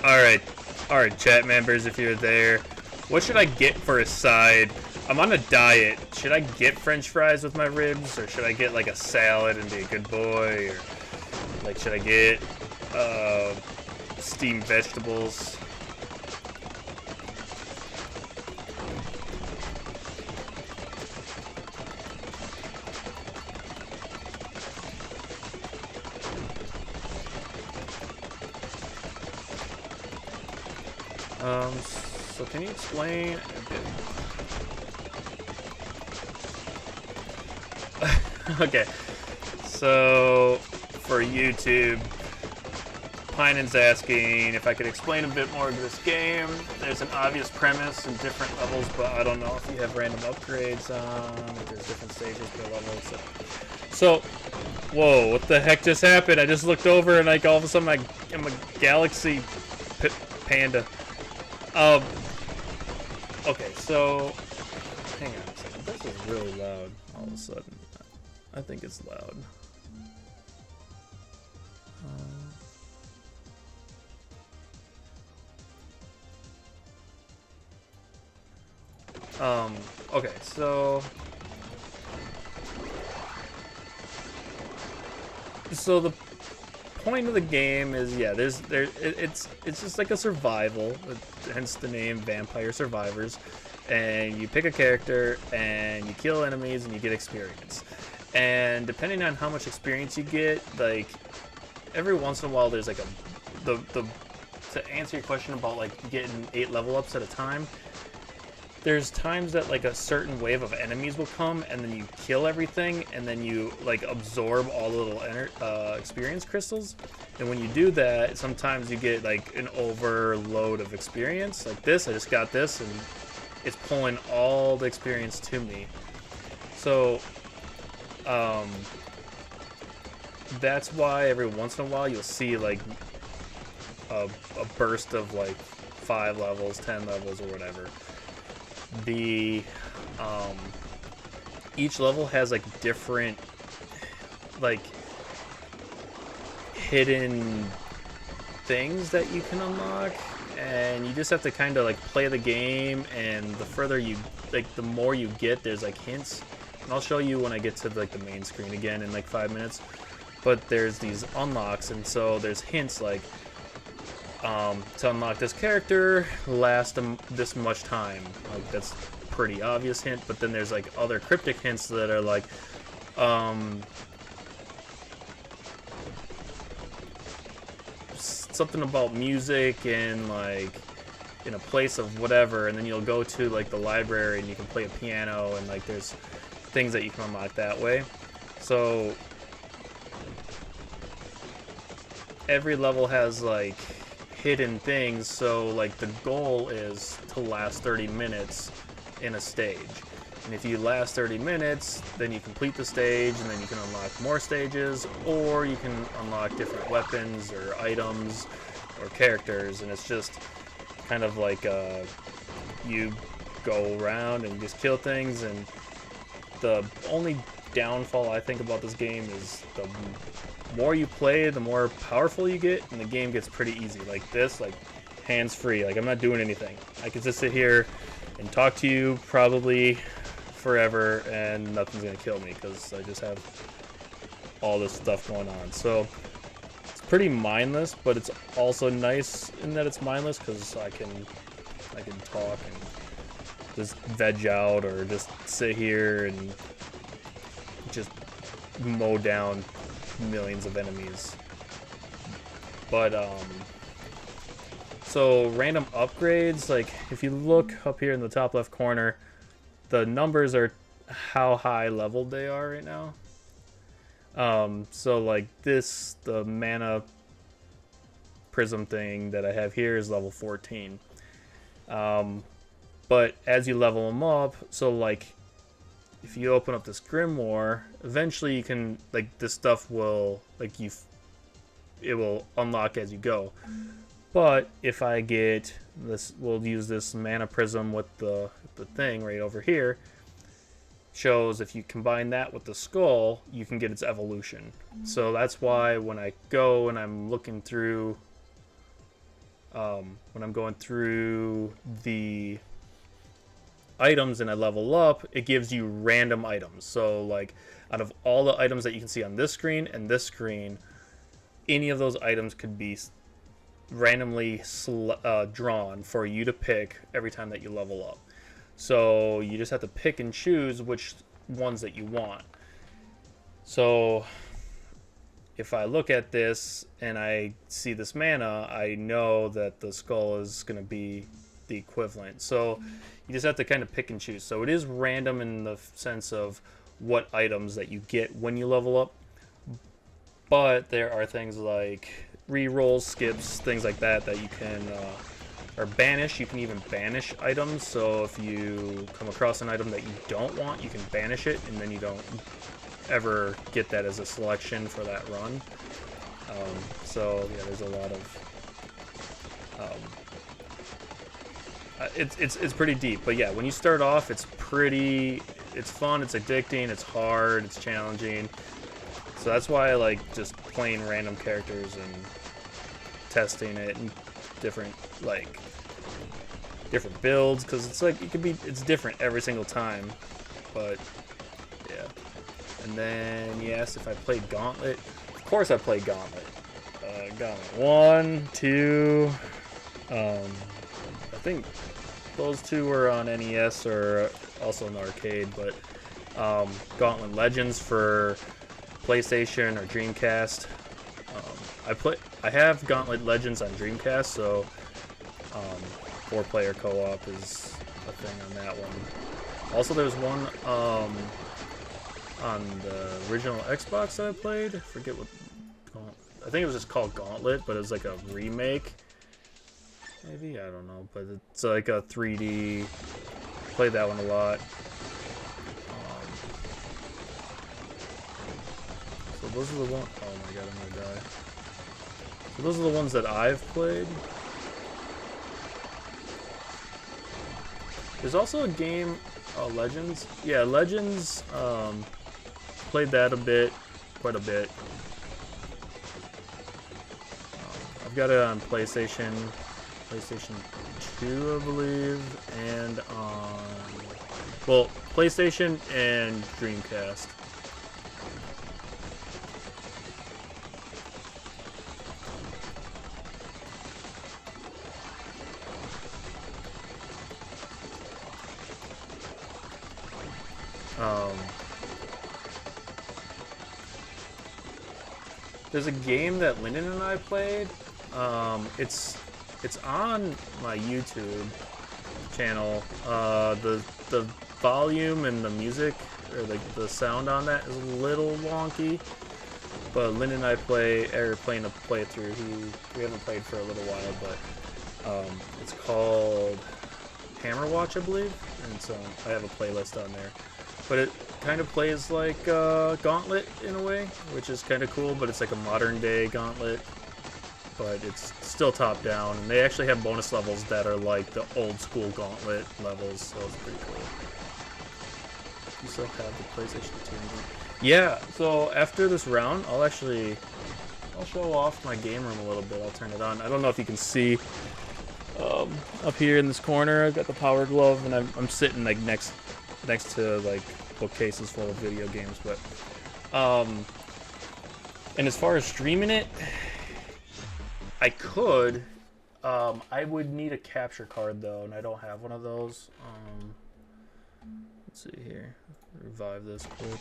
All right, chat members, if you're there, what should I get for a side? I'm on a diet. Should I get French fries with my ribs, or should I get like a salad and be a good boy, or like should I get steamed vegetables? So can you explain? Okay, so for YouTube, Pinen's asking if I could explain a bit more of this game. There's an obvious premise and different levels, but I don't know if you have random upgrades on, if there's different stages per level. So whoa, what the heck just happened? I just looked over and like all of a sudden I'm a Galaxy Panda. Okay, so hang on a second. This is really loud all of a sudden. I think it's loud. Okay, so the point of the game is, yeah, it's just like a survival, hence the name Vampire Survivors, and you pick a character and you kill enemies and you get experience, and depending on how much experience you get, like every once in a while there's like to answer your question about like getting 8 level ups at a time, there's times that like a certain wave of enemies will come and then you kill everything and then you like absorb all the little experience crystals, and when you do that sometimes you get like an overload of experience like this. I just got this and it's pulling all the experience to me, so that's why every once in a while you'll see like a burst of like 5 levels, 10 levels, or whatever. The each level has like different like hidden things that you can unlock, and you just have to kind of like play the game, and the further you like the more you get, there's like hints, and I'll show you when I get to like the main screen again in like 5 minutes, but there's these unlocks, and so there's hints like to unlock this character last this much time. Like that's pretty obvious hint, but then there's like other cryptic hints that are like something about music and like in a place of whatever, and then you'll go to like the library and you can play a piano, and like there's things that you can unlock that way. So every level has like hidden things, so like the goal is to last 30 minutes in a stage, and if you last 30 minutes then you complete the stage, and then you can unlock more stages, or you can unlock different weapons or items or characters, and it's just kind of like you go around and just kill things. And the only downfall I think about this game is the more you play, the more powerful you get, and the game gets pretty easy. Like this, like hands-free, like I'm not doing anything. I could just sit here and talk to you probably forever and nothing's gonna kill me because I just have all this stuff going on. So it's pretty mindless, but it's also nice in that it's mindless because I can talk and just veg out, or just sit here and just mow down millions of enemies. But so random upgrades, like if you look up here in the top left corner, the numbers are how high leveled they are right now. So like this, the mana prism thing that I have here is level 14. But as you level them up, so like if you open up this grimoire, eventually you can, like, this stuff will, like, it will unlock as you go. But if I get this, we'll use this mana prism with the thing right over here, shows if you combine that with the skull, you can get its evolution. So that's why when I go and I'm looking through when I'm going through the items and I level up, it gives you random items. So like out of all the items that you can see on this screen and this screen, any of those items could be randomly drawn for you to pick every time that you level up. So you just have to pick and choose which ones that you want. So if I look at this and I see this mana, I know that the skull is going to be the equivalent. So you just have to kind of pick and choose. So it is random in the sense of what items that you get when you level up. But there are things like rerolls, skips, things like that that you can, or banish. You can even banish items. So if you come across an item that you don't want, you can banish it, and then you don't ever get that as a selection for that run. So yeah, there's a lot of it's pretty deep. But yeah, when you start off, it's fun, it's addicting, it's hard, it's challenging. So that's why I like just playing random characters and testing it and different builds, because it's like it's different every single time. But yeah. And then you asked if I played Gauntlet. Of course I played Gauntlet. Gauntlet 1, 2. I think those two were on NES or also in arcade, but Gauntlet Legends for PlayStation or Dreamcast. I have Gauntlet Legends on Dreamcast, so 4-player co-op is a thing on that one. Also, there's one on the original Xbox that I played. I forget what. I think it was just called Gauntlet, but it was like a remake. Maybe, I don't know, but it's like a 3D. Played that one a lot. So those are the ones. Oh my god, I'm gonna die. So those are the ones that I've played. There's also a game, Legends. Yeah, Legends. Played that quite a bit. I've got it on PlayStation 2, I believe, and on PlayStation and Dreamcast. There's a game that Lyndon and I played. It's on my YouTube channel. The volume and the music, or the sound on that, is a little wonky. But Lyndon and I playing a playthrough. We haven't played for a little while, but it's called Hammer Watch, I believe, and so I have a playlist on there. But it kind of plays like Gauntlet in a way, which is kind of cool, but it's like a modern day Gauntlet, but it's still top down, and they actually have bonus levels that are like the old school Gauntlet levels, so it's pretty cool. You still have the PlayStation 2? Yeah, so after this round, I'll show off my game room a little bit. I'll turn it on. I don't know if you can see up here in this corner. I've got the Power Glove, and I'm sitting like next to like bookcases full of video games. But and as far as streaming it, I could. I would need a capture card though, and I don't have one of those. Let's see here. Revive this quick.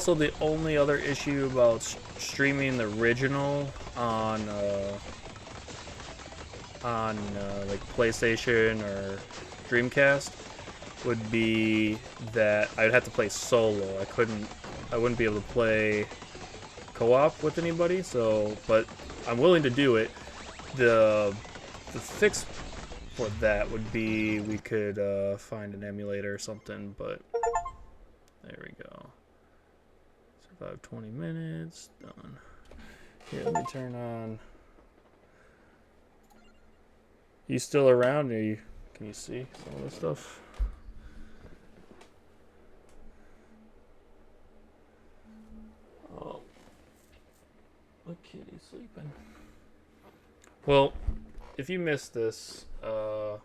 The only other issue about streaming the original on like PlayStation or Dreamcast would be that I'd have to play solo. I wouldn't be able to play co-op with anybody. So, but I'm willing to do it. The fix for that would be we could find an emulator or something, but there we go. Survive 20 minutes, done. Here, let me turn on. You still around? Or can you see some of the stuff? Oh, the kitty's sleeping. Well, if you missed this, I'll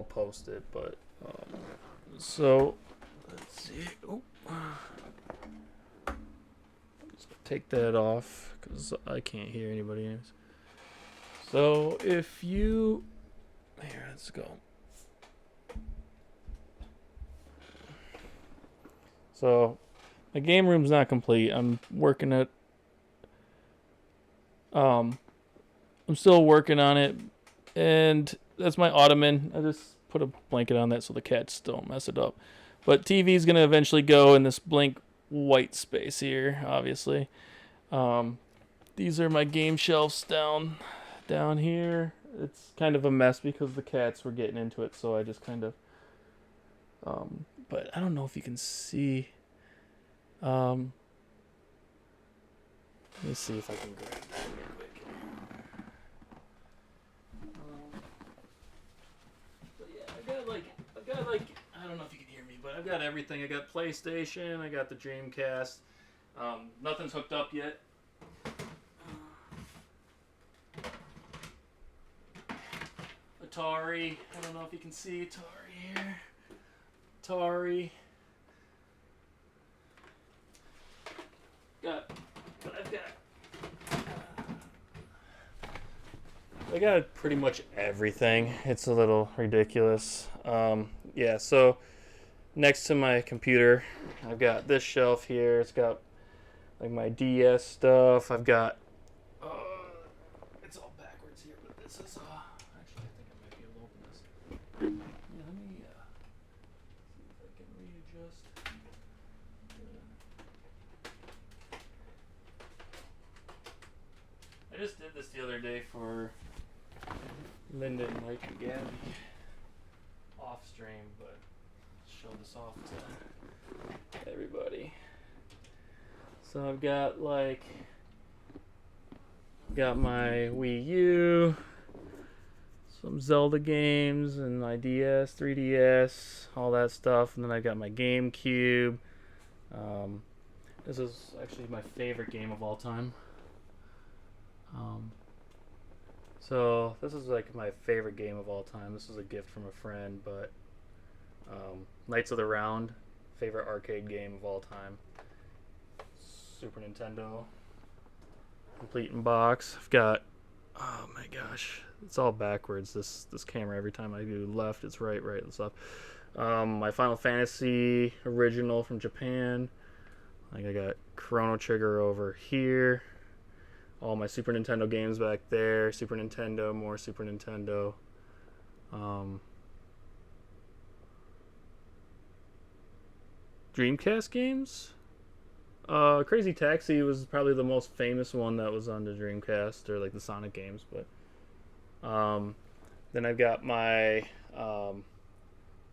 post it. But so let's see. Oh. Take that off because I can't hear anybody anyways. So if you here, let's go. So my game room's not complete. I'm working at I'm still working on it, and that's my ottoman. I just put a blanket on that so the cats don't mess it up. But TV's gonna eventually go in this blank white space here, obviously. These are my game shelves down here. It's kind of a mess because the cats were getting into it, so I just kind of but I don't know if you can see. Let me see if I can grab that real quick. But yeah, I got like I don't know if you can hear me, but I've got everything. I got PlayStation, I got the Dreamcast. Nothing's hooked up yet. Atari. I don't know if you can see Atari here. Atari. I got pretty much everything. It's a little ridiculous. Yeah, so next to my computer, I've got this shelf here. It's got like my DS stuff. I've got it's all backwards here, but this is actually I think I might be able to open this. Yeah, let me see if I can readjust. I just did this the other day for Linda and Mike and Gabby off stream, but show this off to everybody. So I've got my Wii U, some Zelda games, and my DS, 3DS, all that stuff, and then I got my GameCube. This is actually my favorite game of all time. So this is like my favorite game of all time. This is a gift from a friend, but Knights of the Round, favorite arcade game of all time. Super Nintendo, complete in box. I've got, oh my gosh, it's all backwards. This camera, every time I do left, it's right, and stuff. My Final Fantasy original from Japan. Like I got Chrono Trigger over here. All my Super Nintendo games back there. Super Nintendo, more Super Nintendo. Dreamcast games? Crazy Taxi was probably the most famous one that was on the Dreamcast, or like the Sonic games. But then I've got my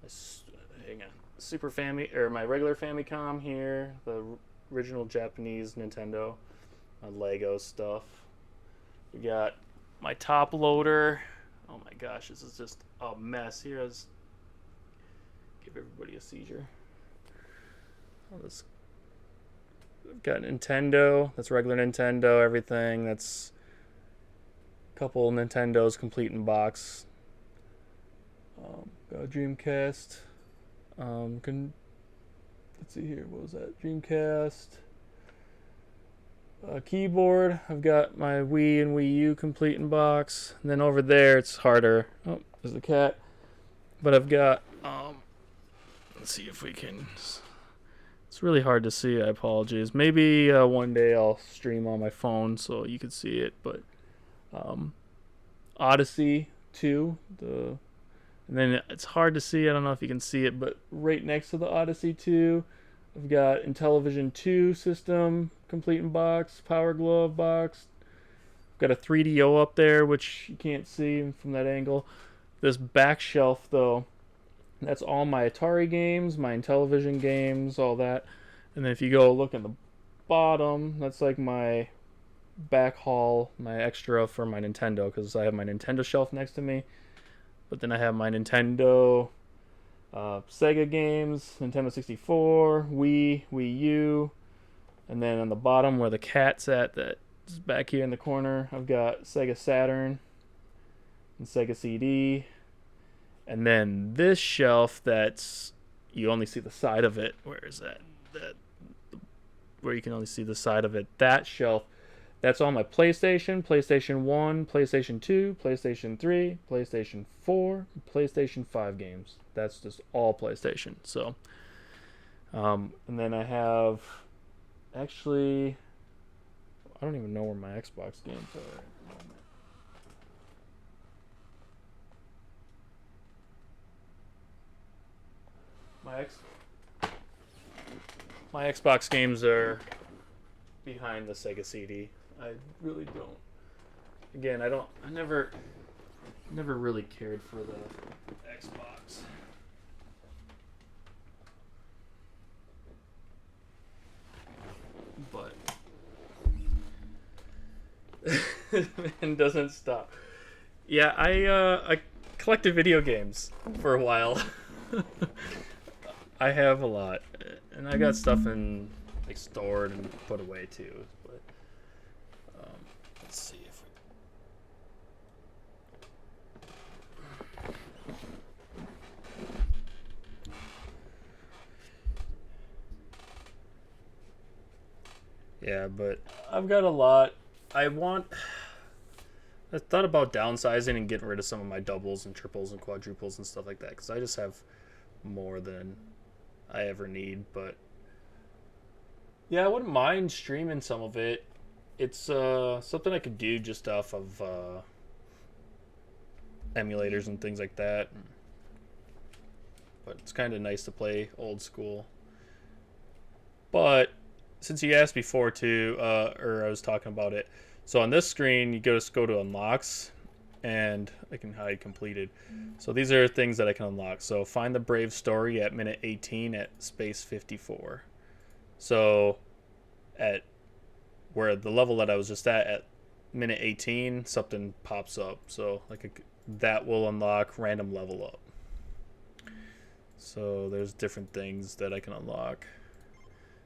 Super Fami, or my regular Famicom here, the original Japanese Nintendo. Lego stuff. We got my top loader. Oh my gosh, this is just a mess. Here, let's give everybody a seizure. I've got Nintendo. That's regular Nintendo. Everything. That's a couple Nintendos complete in box. Got a Dreamcast. Let's see here. What was that? Dreamcast. Keyboard. I've got my Wii and Wii U complete in box. And then over there, it's harder. Oh, there's the cat. But I've got, let's see if we can, it's really hard to see. I apologize. Maybe one day I'll stream on my phone so you can see it. But Odyssey 2, and then it's hard to see. I don't know if you can see it, but right next to the Odyssey 2, I've got Intellivision 2 system, complete in box, Power Glove box. I've got a 3DO up there, which you can't see from that angle. This back shelf, though, that's all my Atari games, my Intellivision games, all that. And then if you go look in the bottom, that's like my back haul, my extra for my Nintendo, because I have my Nintendo shelf next to me. But then I have my Nintendo, Sega games, Nintendo 64, Wii U, and then on the bottom where the cat's at, that is back here in the corner, I've got Sega Saturn and Sega CD. And then this shelf that's you only see the side of it. Where is that? That where you can only see the side of it. That shelf. That's all my PlayStation, PlayStation 1, PlayStation 2, PlayStation 3, PlayStation 4, PlayStation 5 games. That's just all PlayStation. So, and then I have actually, I don't even know where my Xbox games are. My X My Xbox games are behind the Sega CD. I really don't. Again, I never really cared for the Xbox. But man doesn't stop. Yeah, I collected video games for a while. I have a lot, and I got stuff in like stored and put away too. But let's see if yeah, but I've got a lot. I want. I thought about downsizing and getting rid of some of my doubles and triples and quadruples and stuff like that because I just have more than I ever need. But yeah, I wouldn't mind streaming some of it. It's something I could do just off of emulators and things like that. But it's kind of nice to play old school. But since you asked before too, or I was talking about it, so on this screen you just go to unlocks, and I can hide completed. So these are things that I can unlock. So find the Brave story at minute 18 at space 54. So at where the level that I was just at minute 18, something pops up. So that will unlock random level up. So there's different things that I can unlock.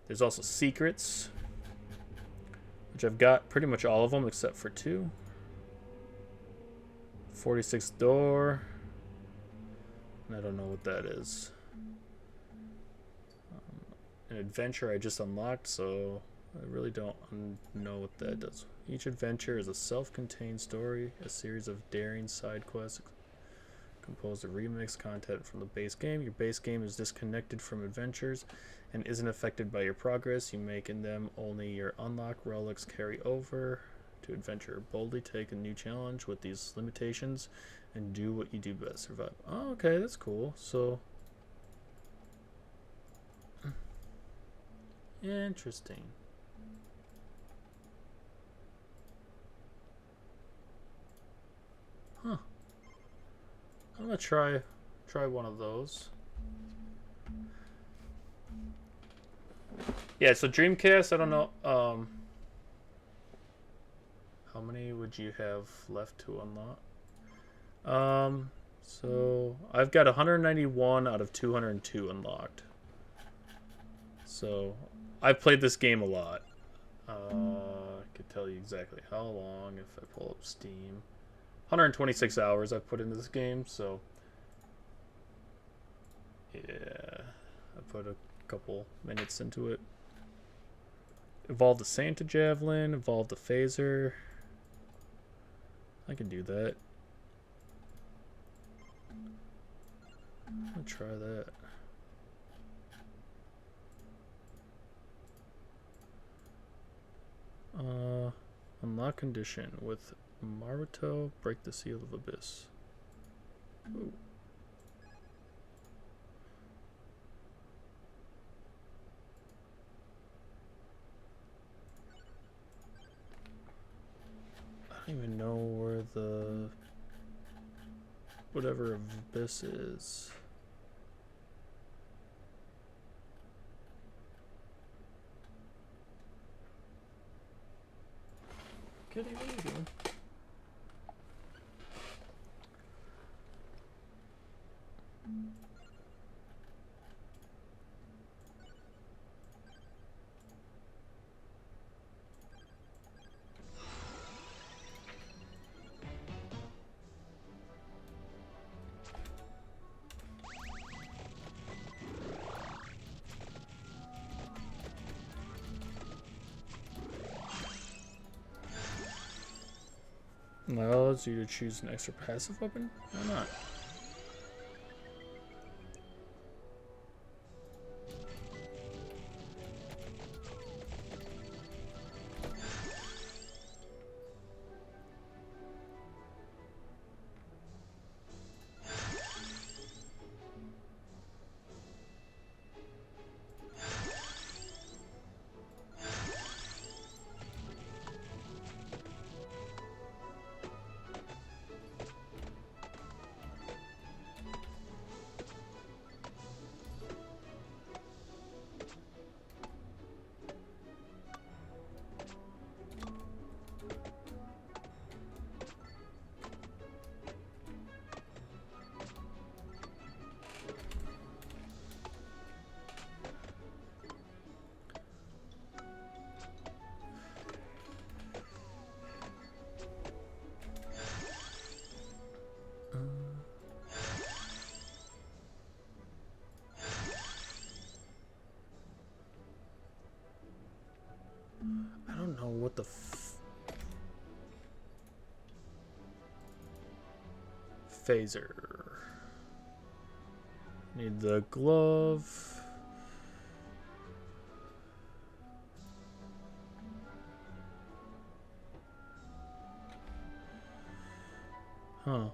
There's also secrets, which I've got pretty much all of them except for 2. 46th door. I don't know what that is. An adventure I just unlocked, so I really don't know what that does. Each adventure is a self-contained story, a series of daring side quests composed of remixed content from the base game. Your base game is disconnected from adventures and isn't affected by your progress you make in them. Only your unlocked relics carry over to adventure. Boldly take a new challenge with these limitations and do what you do best. Survive. Oh, okay, that's cool. So interesting. Huh. I'm gonna try one of those. Yeah, so Dreamcast, I don't know. How many would you have left to unlock? So I've got 191 out of 202 unlocked. So I've played this game a lot. I could tell you exactly how long if I pull up Steam. 126 hours I've put into this game, so yeah, I put a couple minutes into it. Evolve the Santa Javelin, evolve the Phaser. I can do that. I'll try that. Unlock condition with Maruto, break the seal of abyss. Ooh. I don't even know where the whatever abyss is. kidding? What are you doing? Well, it's you to choose an extra passive weapon? Why not? I don't know what the phaser. Need the glove. Huh.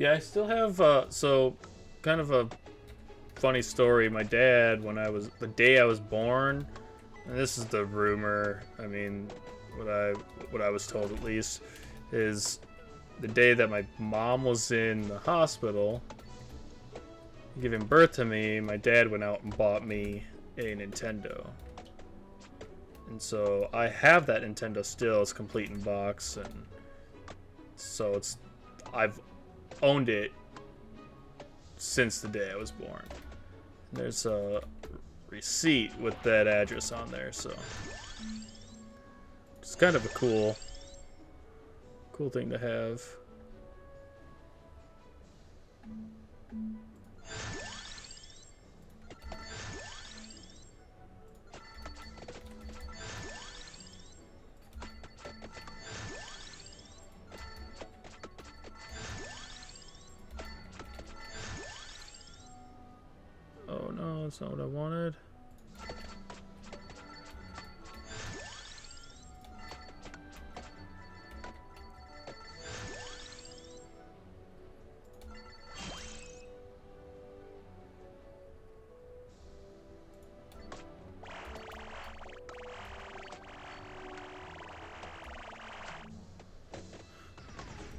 Yeah, I still have, so, kind of a funny story. My dad, the day I was born, and this is the rumor, I mean, what I was told at least, is the day that my mom was in the hospital, giving birth to me, my dad went out and bought me a Nintendo. And so, I have that Nintendo still, it's complete in box, and so I've owned it since the day I was born. There's a receipt with that address on there, so it's kind of a cool thing to have. Oh no, that's not what I wanted.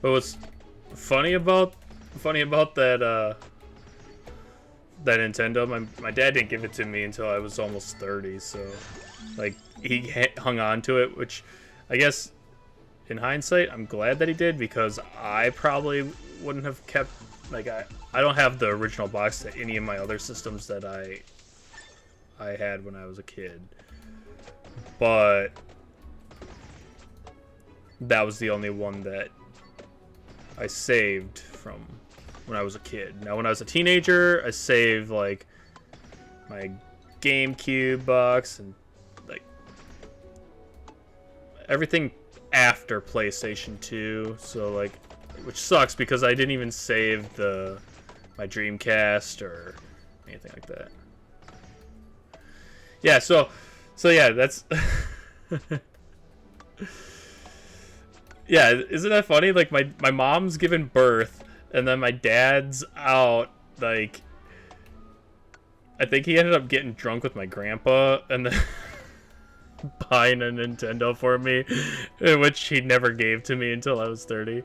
But what's funny about that that Nintendo, my dad didn't give it to me until I was almost 30, so like he hung on to it, which I guess in hindsight I'm glad that he did, because I probably wouldn't have kept, like, I don't have the original box to any of my other systems that I had when I was a kid, but that was the only one that I saved from when I was a kid. Now, when I was a teenager, I saved, like, my GameCube box and, like, everything after PlayStation 2. So, like, which sucks because I didn't even save my Dreamcast or anything like that. Yeah, so yeah, that's... Yeah, isn't that funny? Like, my mom's giving birth, and then my dad's out, like, I think he ended up getting drunk with my grandpa, and then buying a Nintendo for me, which he never gave to me until I was 30.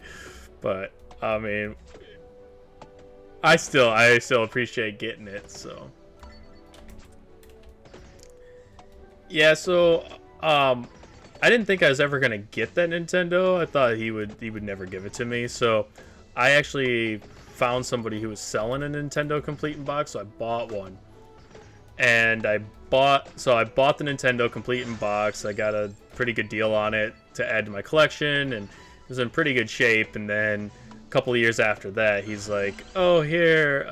But I mean, I still appreciate getting it. So yeah, so I didn't think I was ever gonna get that Nintendo. I thought he would never give it to me. So I actually found somebody who was selling a Nintendo Complete in Box, so I bought one. And I bought the Nintendo Complete in Box. I got a pretty good deal on it to add to my collection, and it was in pretty good shape. And then a couple of years after that, he's like, "Oh, here,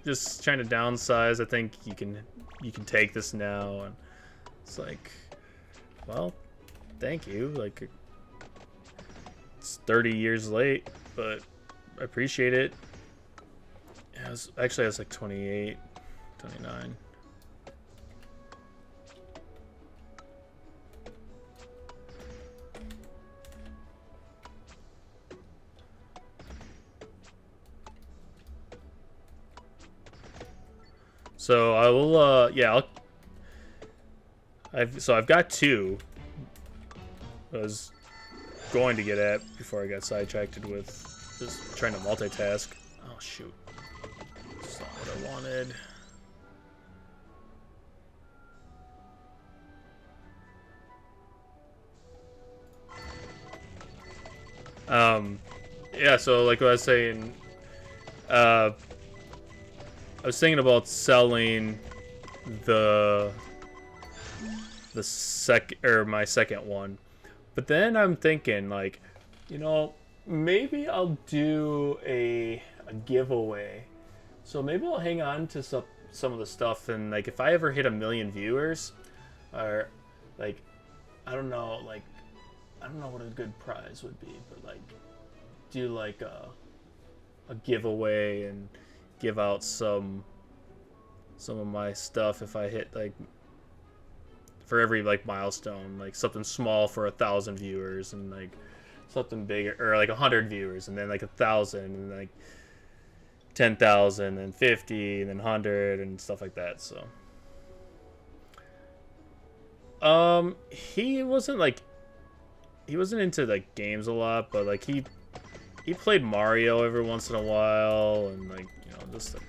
just trying to downsize. I think you can take this now." And it's like, well, thank you. Like, it's 30 years late, but I appreciate it. I was like 28, 29. So I will, yeah, I've got two. I was going to get at before I got sidetracked with just trying to multitask. Oh shoot, that's not what I wanted. Yeah, so like what I was saying, I was thinking about selling my second one, but then I'm thinking, like, you know, maybe I'll do a giveaway. So maybe I'll hang on to some of the stuff, and like if I ever hit 1 million viewers, or like I don't know what a good prize would be, but like do like a giveaway and give out some of my stuff if I hit, like, for every like milestone, like something small for 1,000 viewers, and like something bigger, or like 100 viewers, and then like 1,000, and like 10,000, and 50, and then 100, and stuff like that. So he wasn't into like games a lot, but like he played Mario every once in a while, and like, you know, just like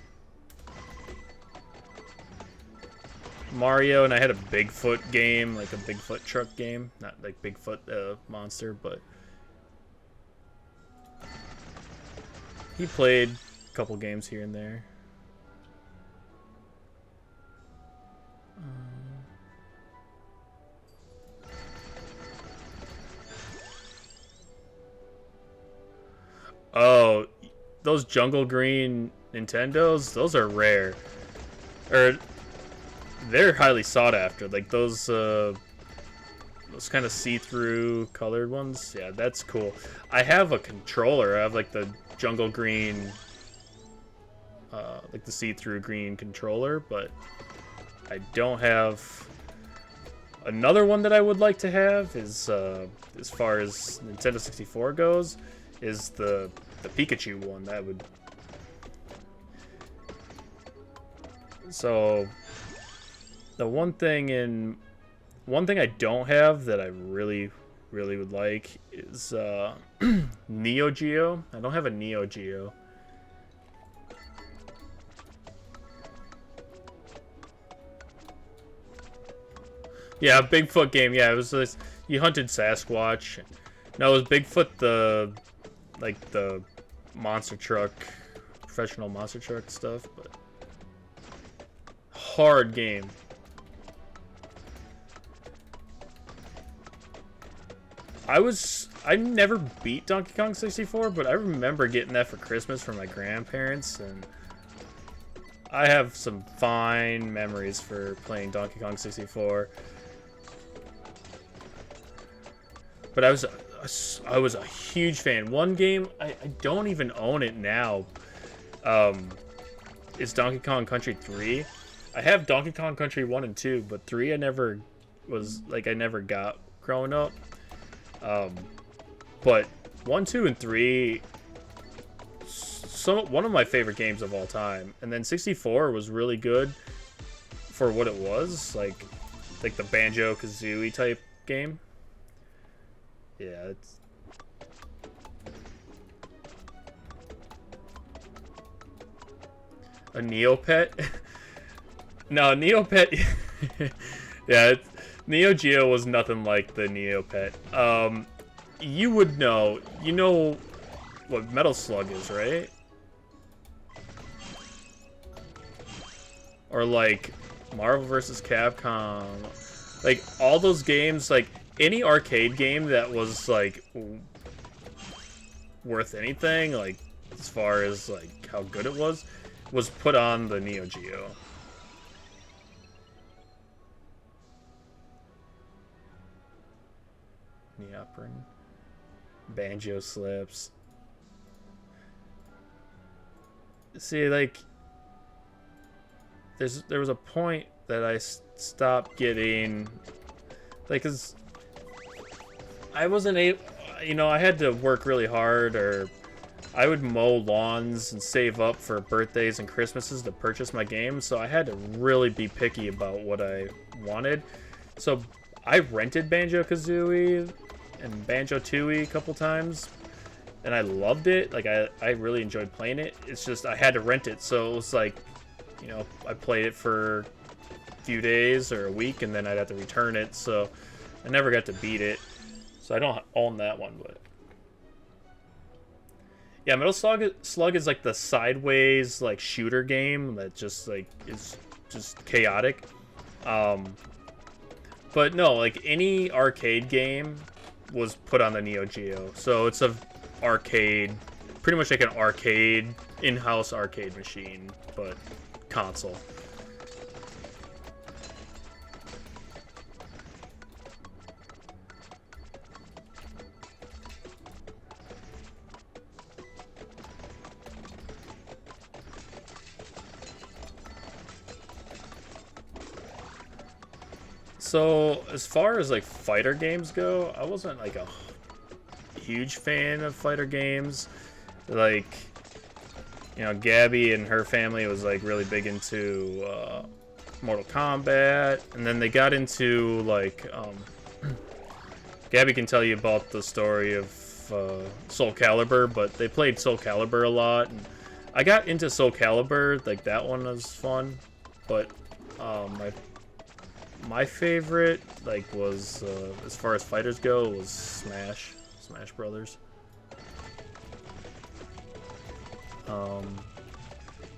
Mario, and I had a Bigfoot game, like a Bigfoot truck game, not like Bigfoot monster, but he played a couple games here and there. Oh, those jungle green Nintendos, those are rare. Or they're highly sought after. Like those kind of see-through colored ones. Yeah, that's cool. I have a controller. I have like the jungle green, like the see-through green controller, but I don't have. Another one that I would like to have is, as far as Nintendo 64 goes, is the Pikachu one. That would. So the one thing I don't have that I really would like is Neo Geo. I don't have a Neo Geo. Yeah, Bigfoot game. Yeah, it was this. You hunted Sasquatch. No, it was Bigfoot, the monster truck, professional monster truck stuff, but hard game. I never beat Donkey Kong 64, but I remember getting that for Christmas from my grandparents, and I have some fine memories for playing Donkey Kong 64. But I was a huge fan. One game, I don't even own it now, is Donkey Kong Country 3. I have Donkey Kong Country 1 and 2, but 3 I never got growing up. But 1, 2, and 3, one of my favorite games of all time. And then 64 was really good for what it was. Like, like the Banjo-Kazooie type game. Yeah, it's a Neopet. No, Neopet. Yeah, Neo Geo was nothing like the Neopet. You would know. You know what Metal Slug is, right? Or like Marvel vs. Capcom. Like all those games, like any arcade game that was like worth anything, like as far as like how good it was put on the Neo Geo. Neoprin. Banjo Slips. See, like, there was a point that I stopped getting, like, cause I wasn't able, you know, I had to work really hard, or I would mow lawns and save up for birthdays and Christmases to purchase my games, so I had to really be picky about what I wanted. So I rented Banjo-Kazooie and Banjo-Tooie a couple times, and I loved it. Like, I really enjoyed playing it. It's just I had to rent it, so it was like, you know, I played it for a few days or a week, and then I'd have to return it, so I never got to beat it. So I don't own that one, but yeah, Metal Slug is like the sideways like shooter game that just like is just chaotic. But no, like any arcade game was put on the Neo Geo, so it's a arcade, pretty much like an arcade, in-house arcade machine, but console. So as far as like fighter games go, I wasn't like a huge fan of fighter games. Like, you know, Gabby and her family was like really big into Mortal Kombat, and then they got into like Gabby can tell you about the story of Soul Calibur, but they played Soul Calibur a lot, and I got into Soul Calibur. Like that one was fun, but my favorite, like, was, as far as fighters go, was Smash Brothers. And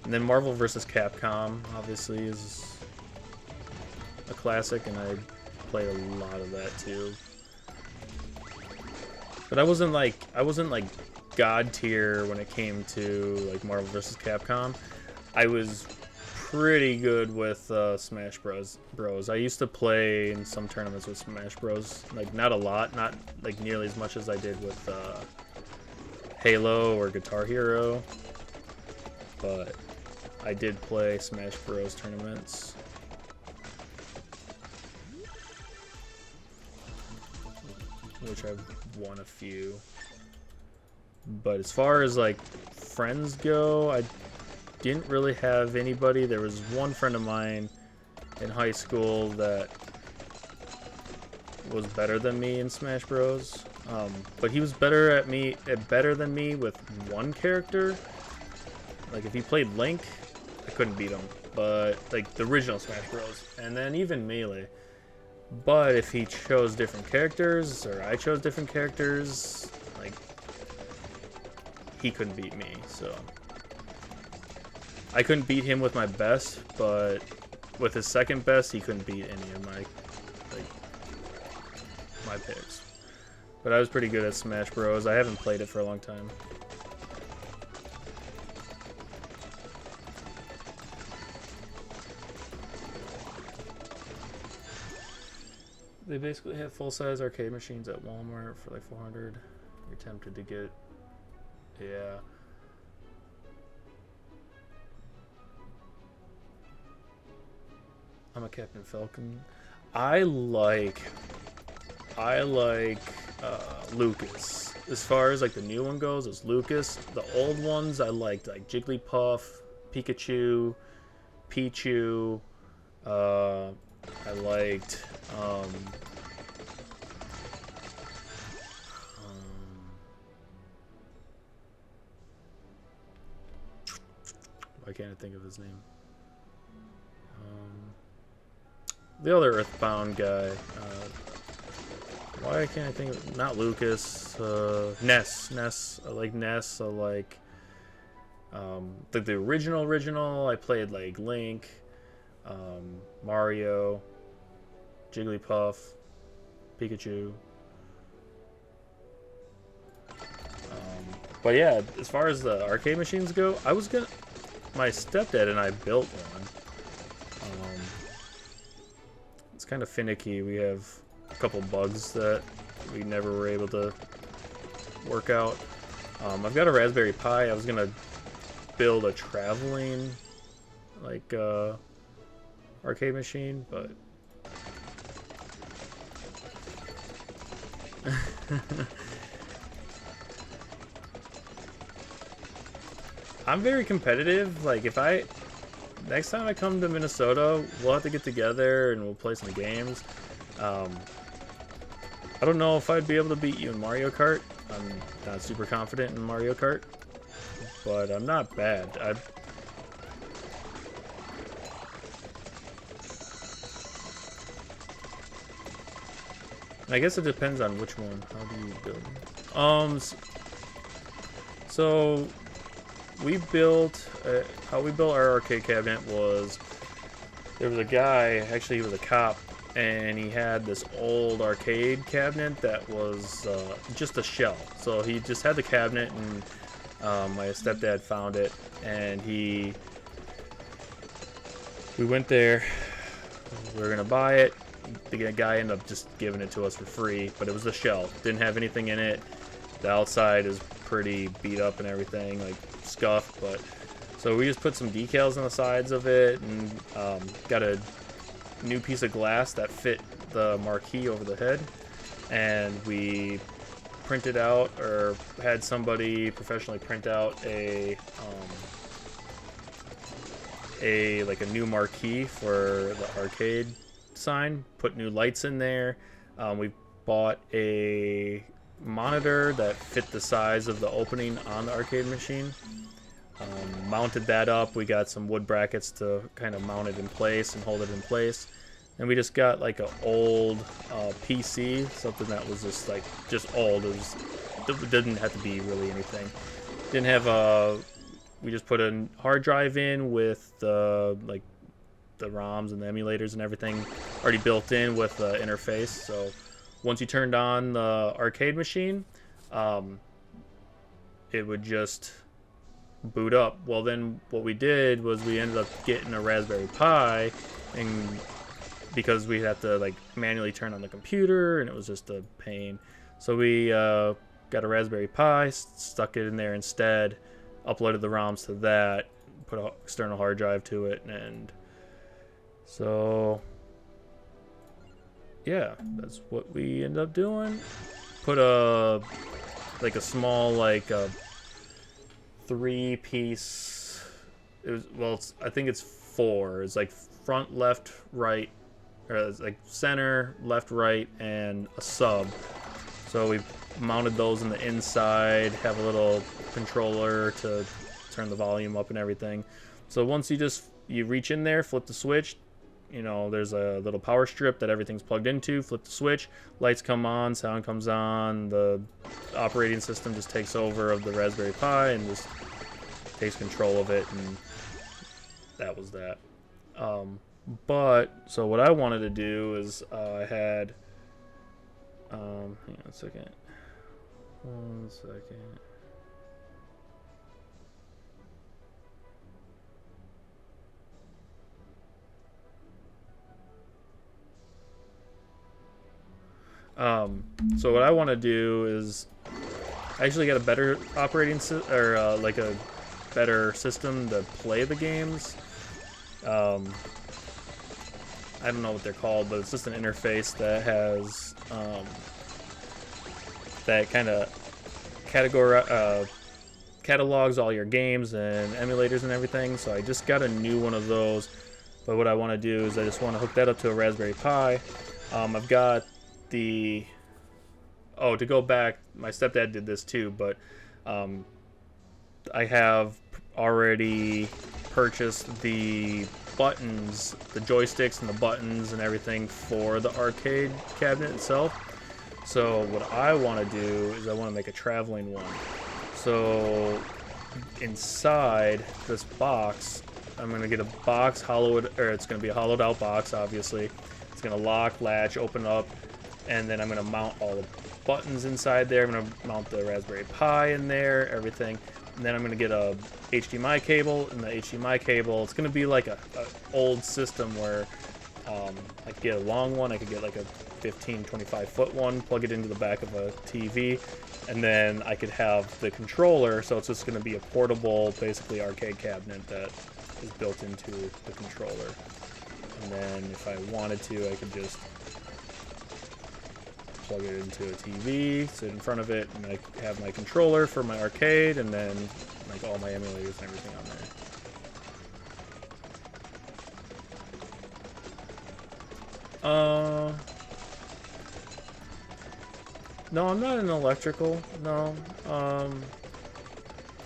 then Marvel vs. Capcom, obviously, is a classic, and I played a lot of that, too. But I wasn't like God tier when it came to, like, Marvel vs. Capcom. I was pretty good with Smash Bros. I used to play in some tournaments with Smash Bros. Like, not a lot, not like nearly as much as I did with Halo or Guitar Hero, but I did play Smash Bros. Tournaments. Which I've won a few. But as far as like friends go, I didn't really have anybody. There was one friend of mine in high school that was better than me in Smash Bros. But he was better than me with one character. Like if he played Link, I couldn't beat him. But like the original Smash Bros. And then even Melee. But if he chose different characters, or I chose different characters, like he couldn't beat me. So I couldn't beat him with my best, but with his second best, he couldn't beat any of my picks. But I was pretty good at Smash Bros. I haven't played it for a long time. They basically have full-size arcade machines at Walmart for like $400. You're tempted to get, yeah. I'm a Captain Falcon. I like Lucas. As far as like the new one goes, it's Lucas. The old ones I liked, like Jigglypuff, Pikachu, Pichu, I liked why can't I think of his name? The other Earthbound guy. Why can't I think of... Not Lucas. Ness. Ness. I like Ness. I like... the original. I played, like, Link. Mario. Jigglypuff. Pikachu. But yeah, as far as the arcade machines go, I was gonna... My stepdad and I built one. It's kind of finicky. We have a couple bugs that we never were able to work out. I've got a Raspberry Pi. I was gonna build a traveling, like, arcade machine, but I'm very competitive. Like, if next time I come to Minnesota, we'll have to get together and we'll play some games. I don't know if I'd be able to beat you in Mario Kart. I'm not super confident in Mario Kart, but I'm not bad. I guess it depends on which one. How do you build? So we built how we built our arcade cabinet was there was a guy, actually he was a cop, and he had this old arcade cabinet that was just a shell. So he just had the cabinet, and my stepdad found it, and we went there. We were gonna buy it. The guy ended up just giving it to us for free, but it was a shell. Didn't have anything in it. The outside is pretty beat up and everything, like scuffed, but so we just put some decals on the sides of it and got a new piece of glass that fit the marquee over the head, and we printed out, or had somebody professionally print out a new marquee for the arcade sign, put new lights in there. We bought a monitor that fit the size of the opening on the arcade machine. Mounted that up. We got some wood brackets to kind of mount it in place and hold it in place. And we just got like an old PC, something that was just old. It didn't have to be really anything. Didn't have a. We just put a hard drive in with like the ROMs and the emulators and everything already built in with the interface. So once you turned on the arcade machine, it would just boot up. Well, then what we did was we ended up getting a Raspberry Pi, and because we had to like manually turn on the computer, and it was just a pain. So we got a Raspberry Pi, stuck it in there instead, uploaded the ROMs to that, put an external hard drive to it, and so yeah, that's what we ended up doing. Put a small like a 3-piece. It was, well, I think it's 4. It's like front, left, right, or it's like center, left, right, and a sub. So we mounted those in the inside. Have a little controller to turn the volume up and everything. So once you reach in there, flip the switch. You know, there's a little power strip that everything's plugged into. Flip the switch, lights come on, sound comes on. The operating system just takes over of the Raspberry Pi and just takes control of it, and that was that. But so what I wanted to do is I had hang on a second. 1 second. So what I want to do is I actually got a better operating like a better system to play the games. I don't know what they're called, but it's just an interface that has that kind of catalogs all your games and emulators and everything. So I just got a new one of those. But what I want to do is I just want to hook that up to a Raspberry Pi. I've got the... Oh, to go back, my stepdad did this too, but um, I have already purchased the buttons, the joysticks and the buttons and everything for the arcade cabinet itself. So what I want to do is I want to make a traveling one. So inside this box, I'm going to get a box hollowed, or it's going to be a hollowed out box, obviously. It's going to lock, latch, open up, and then I'm going to mount all the buttons inside there. I'm going to mount the Raspberry Pi in there, everything. And then I'm going to get a HDMI cable, and the HDMI cable, it's going to be like a old system where I could get a long one, I could get like a 15, 25 foot one, plug it into the back of a TV, and then I could have the controller, so it's just going to be a portable, basically arcade cabinet that is built into the controller. And then if I wanted to, I could just plug it into a TV, sit in front of it, and I have my controller for my arcade, and then like all my emulators and everything on there. No, I'm not an electrical. No.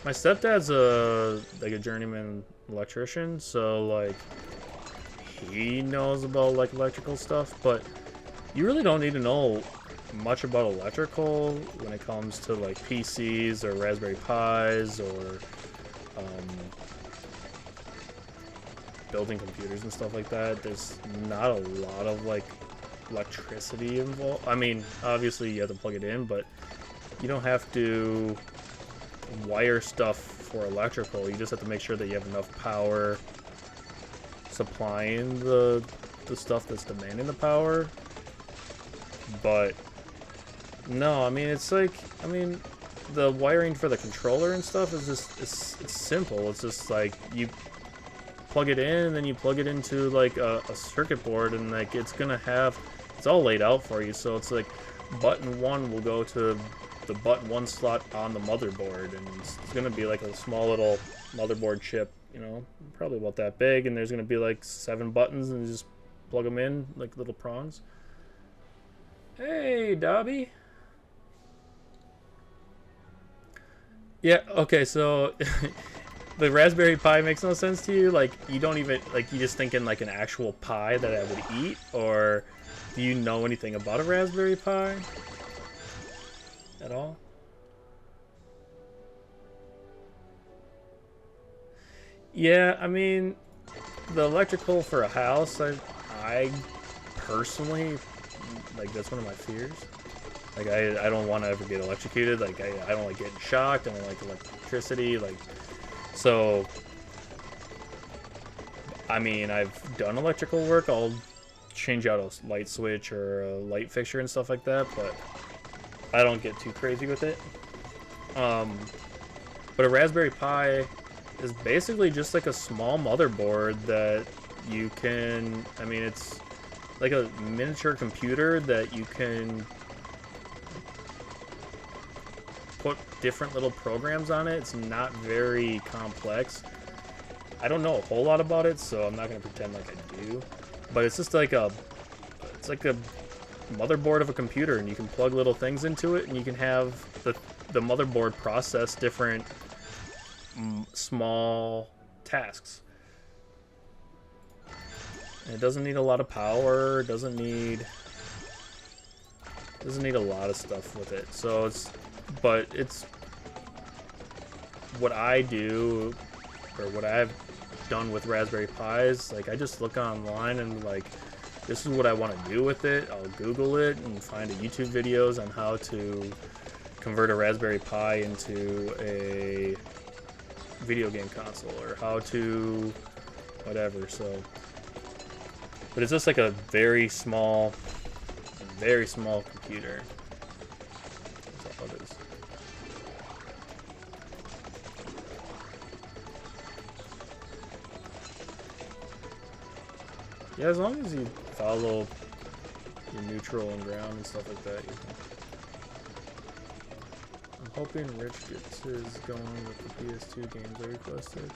My stepdad's a journeyman electrician, so like he knows about like electrical stuff, but you really don't need to know much about electrical when it comes to like PCs or Raspberry Pis or building computers and stuff like that. There's not a lot of like electricity involved. I mean, obviously you have to plug it in, but you don't have to wire stuff for electrical. You just have to make sure that you have enough power supplying the stuff that's demanding the power. But no, I mean, it's like, I mean, the wiring for the controller and stuff is just, it's simple. It's just like you plug it in and then you plug it into like a circuit board, and like it's gonna have, it's all laid out for you. So it's like button 1 will go to the button 1 slot on the motherboard, and it's gonna be like a small little motherboard chip, you know, probably about that big, and there's gonna be like 7 buttons, and you just plug them in like little prongs. Hey, Dobby. Yeah, okay, so the Raspberry Pi makes no sense to you? Like, you don't even, like, you just thinking like an actual pie that I would eat? Or do you know anything about a Raspberry Pi at all? Yeah, I mean, the electrical for a house, I personally, like, that's one of my fears. Like, I don't want to ever get electrocuted. Like, I don't like getting shocked. I don't like electricity. Like, so, I mean, I've done electrical work. I'll change out a light switch or a light fixture and stuff like that, but I don't get too crazy with it. But a Raspberry Pi is basically just like a small motherboard that you can, I mean, it's like a miniature computer that you can put different little programs on it. It's not very complex. I don't know a whole lot about it, so I'm not going to pretend like I do. But it's just like it's like a motherboard of a computer, and you can plug little things into it, and you can have the motherboard process different small tasks. And it doesn't need a lot of power. It doesn't need a lot of stuff with it. So it's what I do, or what I've done with Raspberry Pis. Like, I just look online and like, this is what I want to do with it. I'll Google it and find YouTube videos on how to convert a Raspberry Pi into a video game console, or how to whatever. So, but it's just like a very small computer. That's all it is. Yeah, as long as you follow your neutral and ground and stuff like that, you can. I'm hoping Rich gets his going with the PS2 games I requested.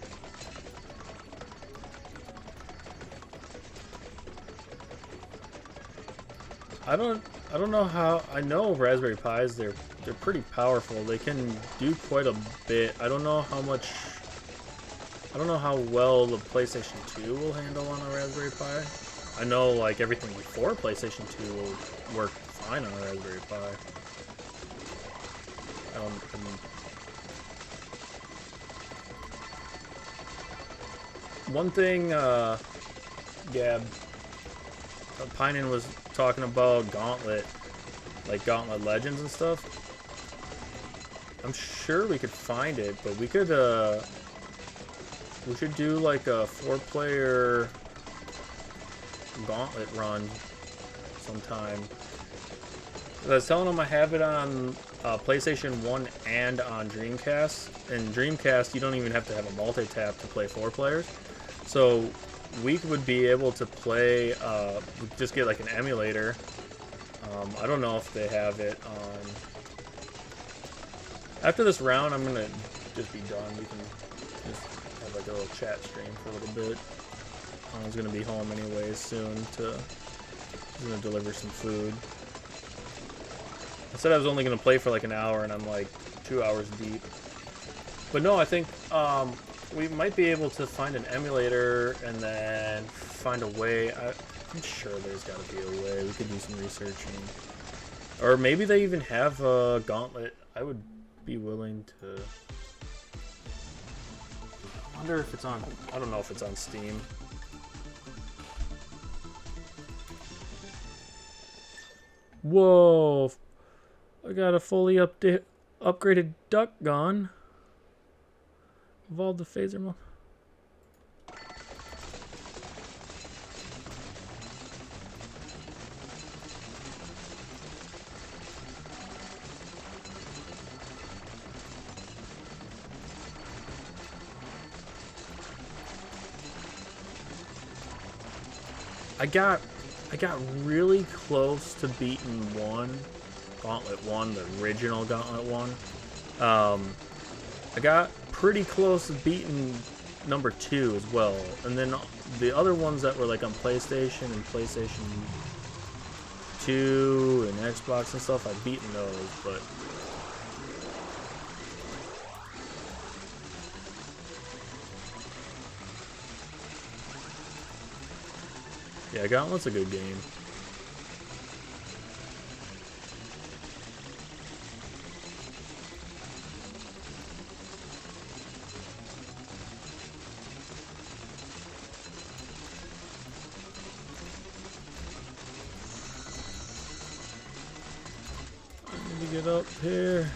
I don't I don't know how. I know Raspberry Pis, they're pretty powerful. They can do quite a bit. I don't know how much. I don't know how well the PlayStation 2 will handle on a Raspberry Pi. I know like everything before PlayStation 2 will work fine on a Raspberry Pi. One thing, Gab, Pinan was talking about Gauntlet, like Gauntlet Legends and stuff. I'm sure we could find it, but we should do like a 4-player Gauntlet run sometime. I was telling them I have it on PlayStation 1 and on Dreamcast. And Dreamcast, you don't even have to have a multi-tap to play 4 players. So we would be able to play, just get like an emulator. I don't know if they have it on... After this round, I'm going to just be done. We can just have like a little chat stream for a little bit. I was going to be home anyways soon to... I'm going to deliver some food. I said I was only going to play for like an hour, and I'm like 2 hours deep. But no, I think we might be able to find an emulator and then find a way. I'm sure there's got to be a way. We could do some research. Or maybe they even have a Gauntlet. I would be willing to... I wonder if it's on... I don't know if it's on Steam. Whoa! I got a fully upgraded duck gone. Evolved the phaser mode. I got really close to beating Gauntlet 1, the original Gauntlet 1. I got pretty close to beating number 2 as well. And then the other ones that were like on PlayStation and PlayStation 2 and Xbox and stuff, I've beaten those, but... Yeah, Gauntlet's a good game. I need to get up here.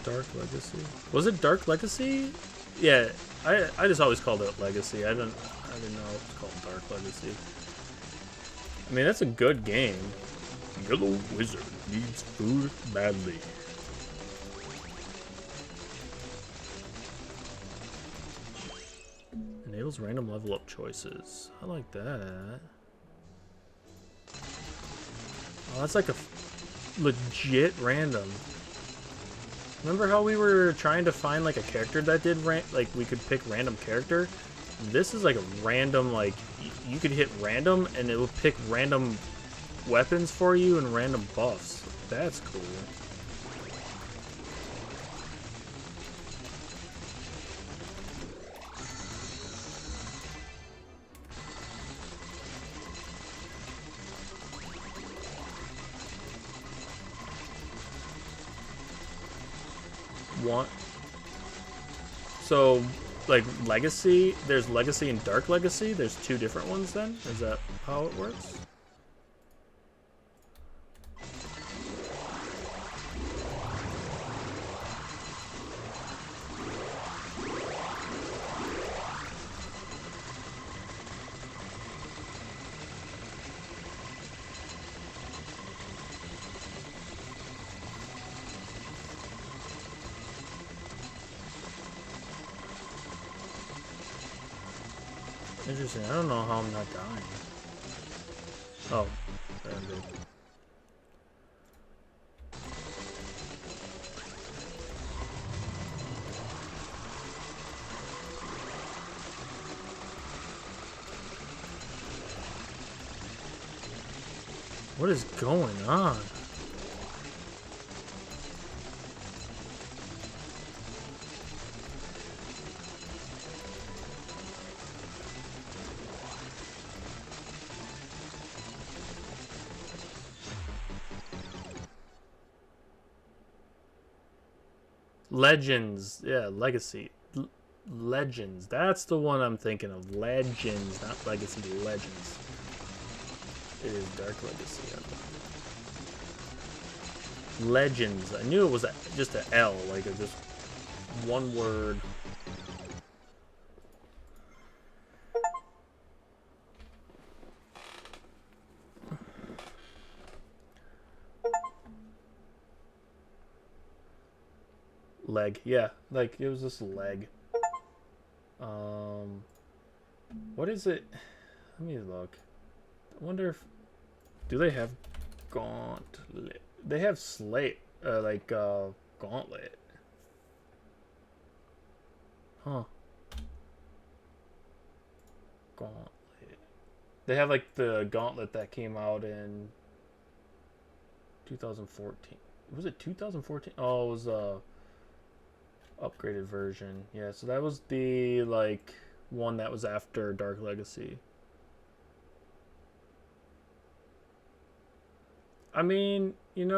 Dark Legacy. Was it Dark Legacy? Yeah, I just always called it Legacy. I didn't know it was called Dark Legacy. I mean, that's a good game. Yellow Wizard needs food badly. Enables random level up choices. I like that. Oh, that's like a legit random. Remember how we were trying to find like a character that did like we could pick random character? This is like a random, like you could hit random and it will pick random weapons for you and random buffs. That's cool. So, like, Legacy, there's Legacy and Dark Legacy? There's 2 different ones then? Is that how it works? Interesting. I don't know how I'm not dying. Oh, there we go. What is going on? Legends. Yeah, Legacy. Legends. That's the one I'm thinking of. Legends, not Legacy. Legends. It is Dark Legacy. Legends. I knew it was just an L, like just one word. Leg. Yeah, like it was just leg. What is it? Let me look. I wonder if do they have gauntlet? They have slate, gauntlet. Huh. Gauntlet. They have like the gauntlet that came out in 2014. Was it 2014? Oh, it was upgraded version. Yeah, so that was the like one that was after Dark Legacy. I mean, you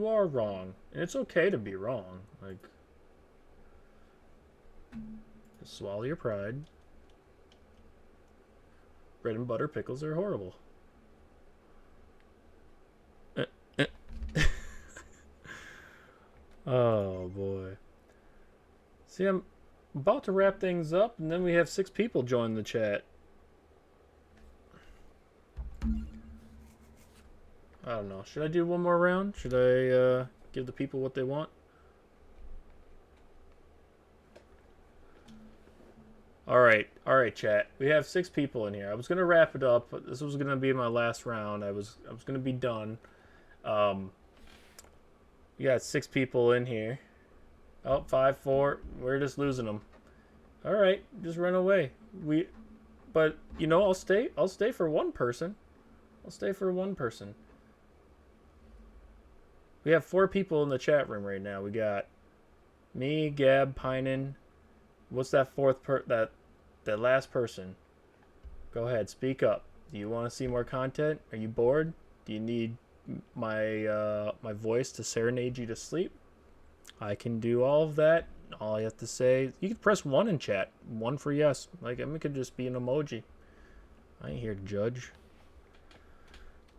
are wrong, and it's okay to be wrong. Like, just swallow your pride. Bread and butter pickles are horrible. Oh boy. See, I'm about to wrap things up, and then we have 6 people join the chat. I don't know. Should I do one more round? Should I give the people what they want? All right, chat. We have 6 people in here. I was gonna wrap it up, but this was gonna be my last round. I was gonna be done. We got 6 people in here. Oh, 5, 4. We're just losing them. All right, just run away. But I'll stay. I'll stay for one person. I'll stay for one person. We have 4 people in the chat room right now. We got me, Gab, Pinen. What's that fourth that last person? Go ahead, speak up. Do you want to see more content? Are you bored? Do you need my voice to serenade you to sleep? I can do all of that. All you have to say, you can press 1 in chat. 1 for yes. Like, it could just be an emoji. I ain't here to judge.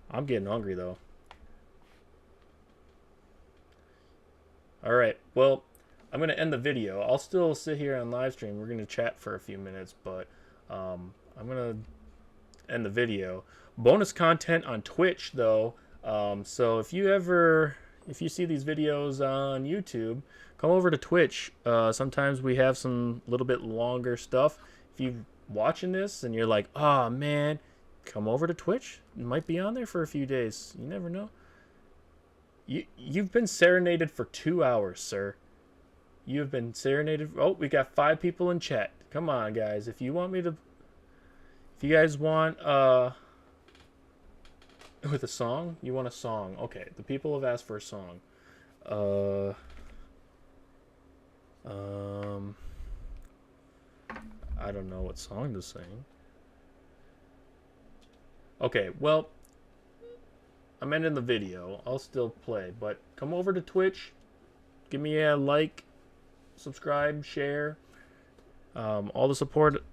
I'm getting hungry though. Alright, well, I'm going to end the video. I'll still sit here on live stream. We're going to chat for a few minutes, but I'm going to end the video. Bonus content on Twitch, though. So if you see these videos on YouTube, come over to Twitch. Sometimes we have some little bit longer stuff. If you're watching this and you're like, oh, man, come over to Twitch. It might be on there for a few days. You never know. You've been serenaded for 2 hours, sir. You've been serenaded. Oh, we got 5 people in chat. Come on, guys. If you guys want with a song, you want a song. Okay, the people have asked for a song. I don't know what song to sing. Okay, well, I'm ending the video. I'll still play, but come over to Twitch. Give me a like, subscribe, share. All the support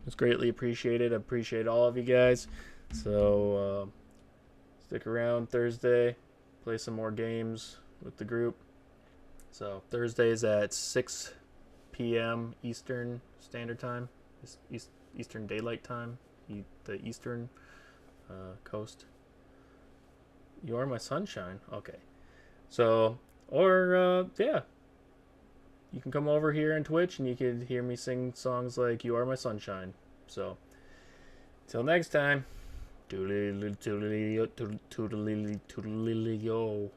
is greatly appreciated. I appreciate all of you guys. So stick around Thursday. Play some more games with the group. So Thursdays at 6 p.m. Eastern Standard Time. Eastern Daylight Time. The Eastern Coast. You are my sunshine. Okay. So, yeah. You can come over here on Twitch and you can hear me sing songs like You Are My Sunshine. So, till next time, toodly, toodly, toodly, toodly, toodly, yo.